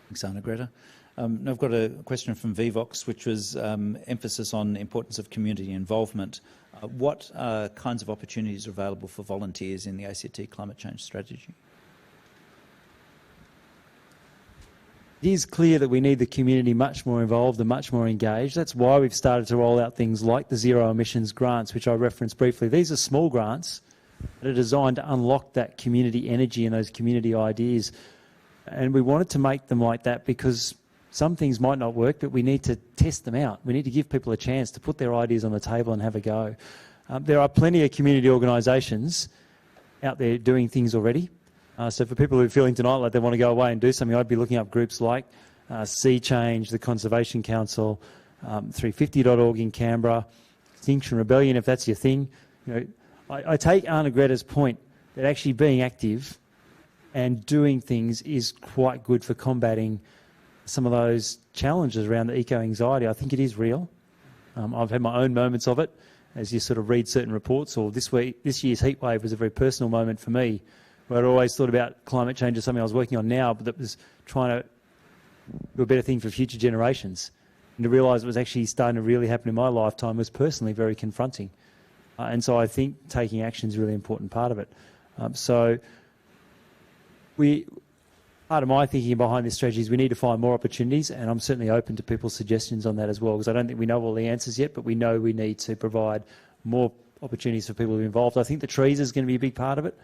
S2: Thanks, Arnagretta. Now I've got a question from Vivox, which was emphasis on the importance of community involvement. What kinds of opportunities are available for volunteers in the ACT climate change strategy?
S3: It is clear that we need the community much more involved and much more engaged. That's why we've started to roll out things like the zero emissions grants, which I referenced briefly. These are small grants that are designed to unlock that community energy and those community ideas. And we wanted to make them like that because some things might not work, but we need to test them out. We need to give people a chance to put their ideas on the table and have a go. There are plenty of community organisations out there doing things already. So for people who are feeling tonight like they want to go away and do something, I'd be looking up groups like Sea Change, the Conservation Council, 350.org in Canberra, Extinction Rebellion, if that's your thing. You know, I take Arnagretta's point that actually being active and doing things is quite good for combating some of those challenges around the eco-anxiety. I think it is real. I've had my own moments of it as you sort of read certain reports, or this year's heatwave was a very personal moment for me, where I'd always thought about climate change as something I was working on now, but that was trying to do a better thing for future generations. And to realise it was actually starting to really happen in my lifetime was personally very confronting. And so I think taking action is a really important part of it. Part of my thinking behind this strategy is we need to find more opportunities, and I'm certainly open to people's suggestions on that as well, because I don't think we know all the answers yet, but we know we need to provide more opportunities for people to be involved. I think the trees is going to be a big part of it.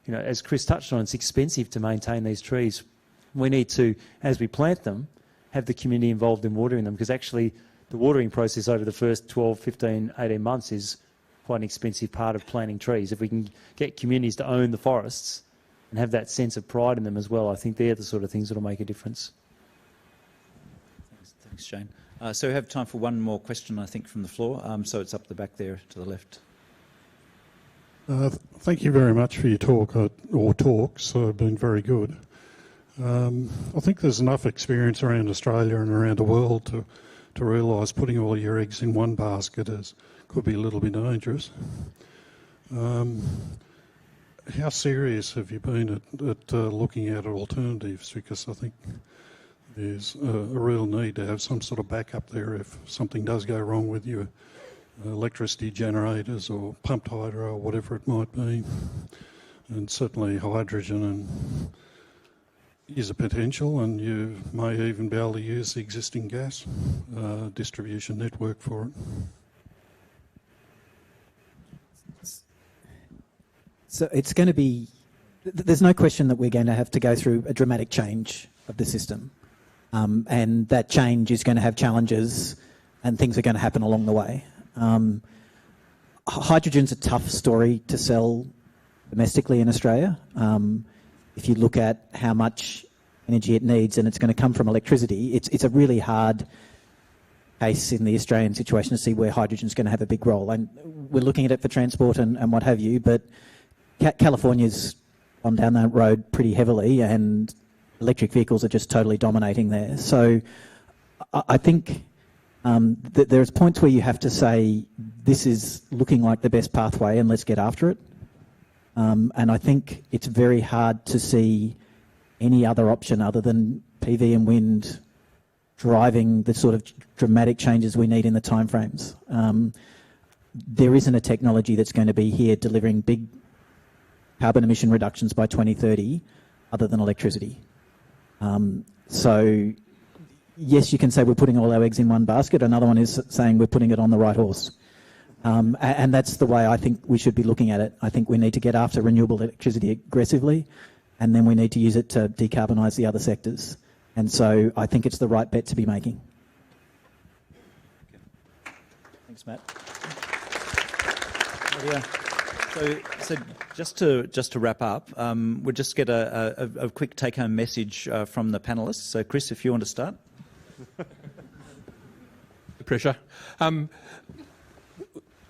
S3: You know, as Chris touched on, it's expensive to maintain these trees. We need to, as we plant them, have the community involved in watering them, because actually the watering process over the first 12, 15, 18 months is quite an expensive part of planting trees. If we can get communities to own the forests and have that sense of pride in them as well, I think they're the sort of things that will make a difference.
S2: Thanks, Shane. So we have time for one more question, I think, from the floor. So it's up the back there to the left.
S11: Thank you very much for your talk, or talks. Been very good. I think there's enough experience around Australia and around the world to realise putting all your eggs in one basket could be a little bit dangerous. How serious have you been at looking at alternatives? Because I think there's a real need to have some sort of backup there if something does go wrong with your electricity generators or pumped hydro or whatever it might be. And certainly hydrogen is a potential, and you may even be able to use the existing gas distribution network for it.
S12: So it's going to be
S5: There's no question that we're going to have to go through a dramatic change of the system. And that change is going to have challenges and things are going to happen along the way. Hydrogen's a tough story to sell domestically in Australia. If you look at how much energy it needs and it's going to come from electricity, it's a really hard case in the Australian situation to see where hydrogen's going to have a big role. And we're looking at it for transport and what have you, but California's gone down that road pretty heavily and electric vehicles are just totally dominating there. So I think that there's points where you have to say, this is looking like the best pathway and let's get after it. And I think it's very hard to see any other option other than PV and wind driving the sort of dramatic changes we need in the timeframes. There isn't a technology that's going to be here delivering big carbon emission reductions by 2030 other than electricity. So yes, you can say we're putting all our eggs in one basket. Another one is saying we're putting it on the right horse. And that's the way I think we should be looking at it. I think we need to get after renewable electricity aggressively, and then we need to use it to decarbonise the other sectors. And so I think it's the right bet to be making.
S2: Thanks, Matt. So just to wrap up, we'll just get a quick take-home message from the panellists. So, Chris, if you want to start.
S6: Pressure.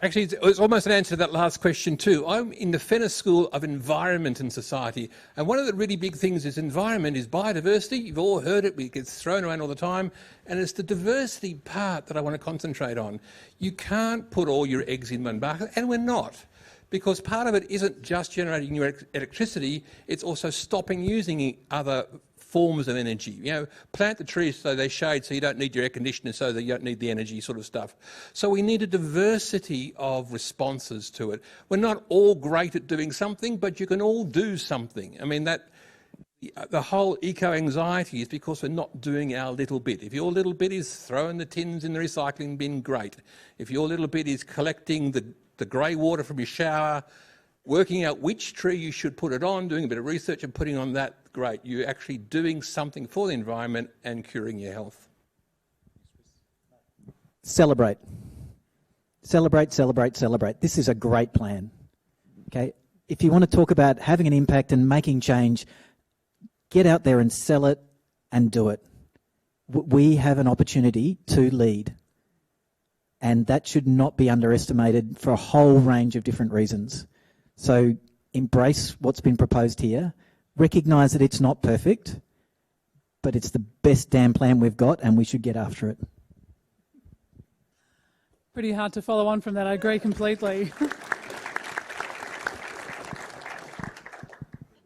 S6: Actually, it's almost an answer to that last question too. I'm in the Fenner School of Environment and Society, and one of the really big things is environment is biodiversity. You've all heard it, it gets thrown around all the time, and it's the diversity part that I want to concentrate on. You can't put all your eggs in one basket, and we're not, because part of it isn't just generating new electricity, it's also stopping using other forms of energy. You know, plant the trees so they shade so you don't need your air conditioner, so that you don't need the energy sort of stuff. So we need a diversity of responses to it. We're not all great at doing something, but you can all do something. I mean, the whole eco-anxiety is because we're not doing our little bit. If your little bit is throwing the tins in the recycling bin, great. If your little bit is collecting the grey water from your shower, working out which tree you should put it on, doing a bit of research and putting on that, great. You're actually doing something for the environment and curing your health.
S5: Celebrate. Celebrate, celebrate, celebrate. This is a great plan. Okay? If you want to talk about having an impact and making change, get out there and sell it and do it. We have an opportunity to lead. And that should not be underestimated for a whole range of different reasons. So embrace what's been proposed here, recognise that it's not perfect, but it's the best damn plan we've got and we should get after it.
S4: Pretty hard to follow on from that, I agree completely.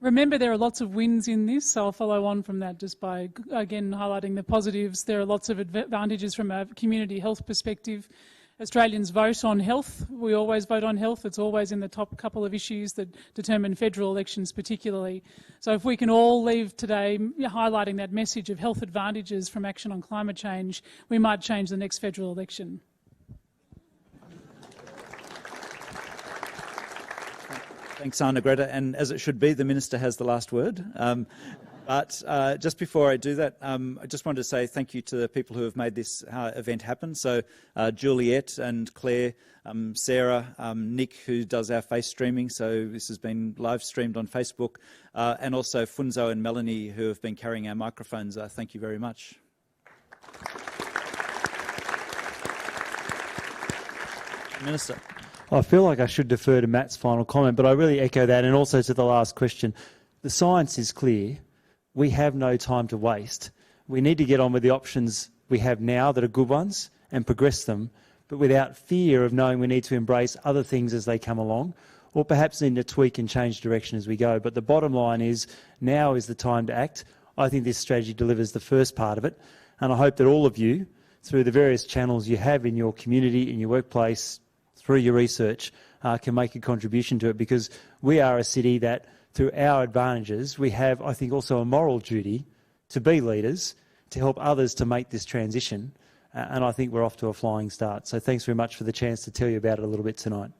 S4: Remember, there are lots of wins in this, so I'll follow on from that just by, again, highlighting the positives. There are lots of advantages from a community health perspective. Australians vote on health. We always vote on health. It's always in the top couple of issues that determine federal elections particularly. So if we can all leave today highlighting that message of health advantages from action on climate change, we might change the next federal election.
S2: Thanks, Arnagretta. And as it should be, the Minister has the last word. But just before I do that, I just wanted to say thank you to the people who have made this event happen. So Juliet and Claire, Sarah, Nick, who does our face streaming. So this has been live streamed on Facebook. And also Funzo and Melanie, who have been carrying our microphones. Thank you very much. Minister.
S3: I feel like I should defer to Matt's final comment, but I really echo that, and also to the last question. The science is clear. We have no time to waste. We need to get on with the options we have now that are good ones and progress them, but without fear of knowing we need to embrace other things as they come along, or perhaps need to tweak and change direction as we go. But the bottom line is, now is the time to act. I think this strategy delivers the first part of it, and I hope that all of you, through the various channels you have in your community, in your workplace, through your research, can make a contribution to it, because we are a city that, through our advantages, we have, I think, also a moral duty to be leaders, to help others to make this transition. And I think we're off to a flying start. So thanks very much for the chance to tell you about it a little bit tonight.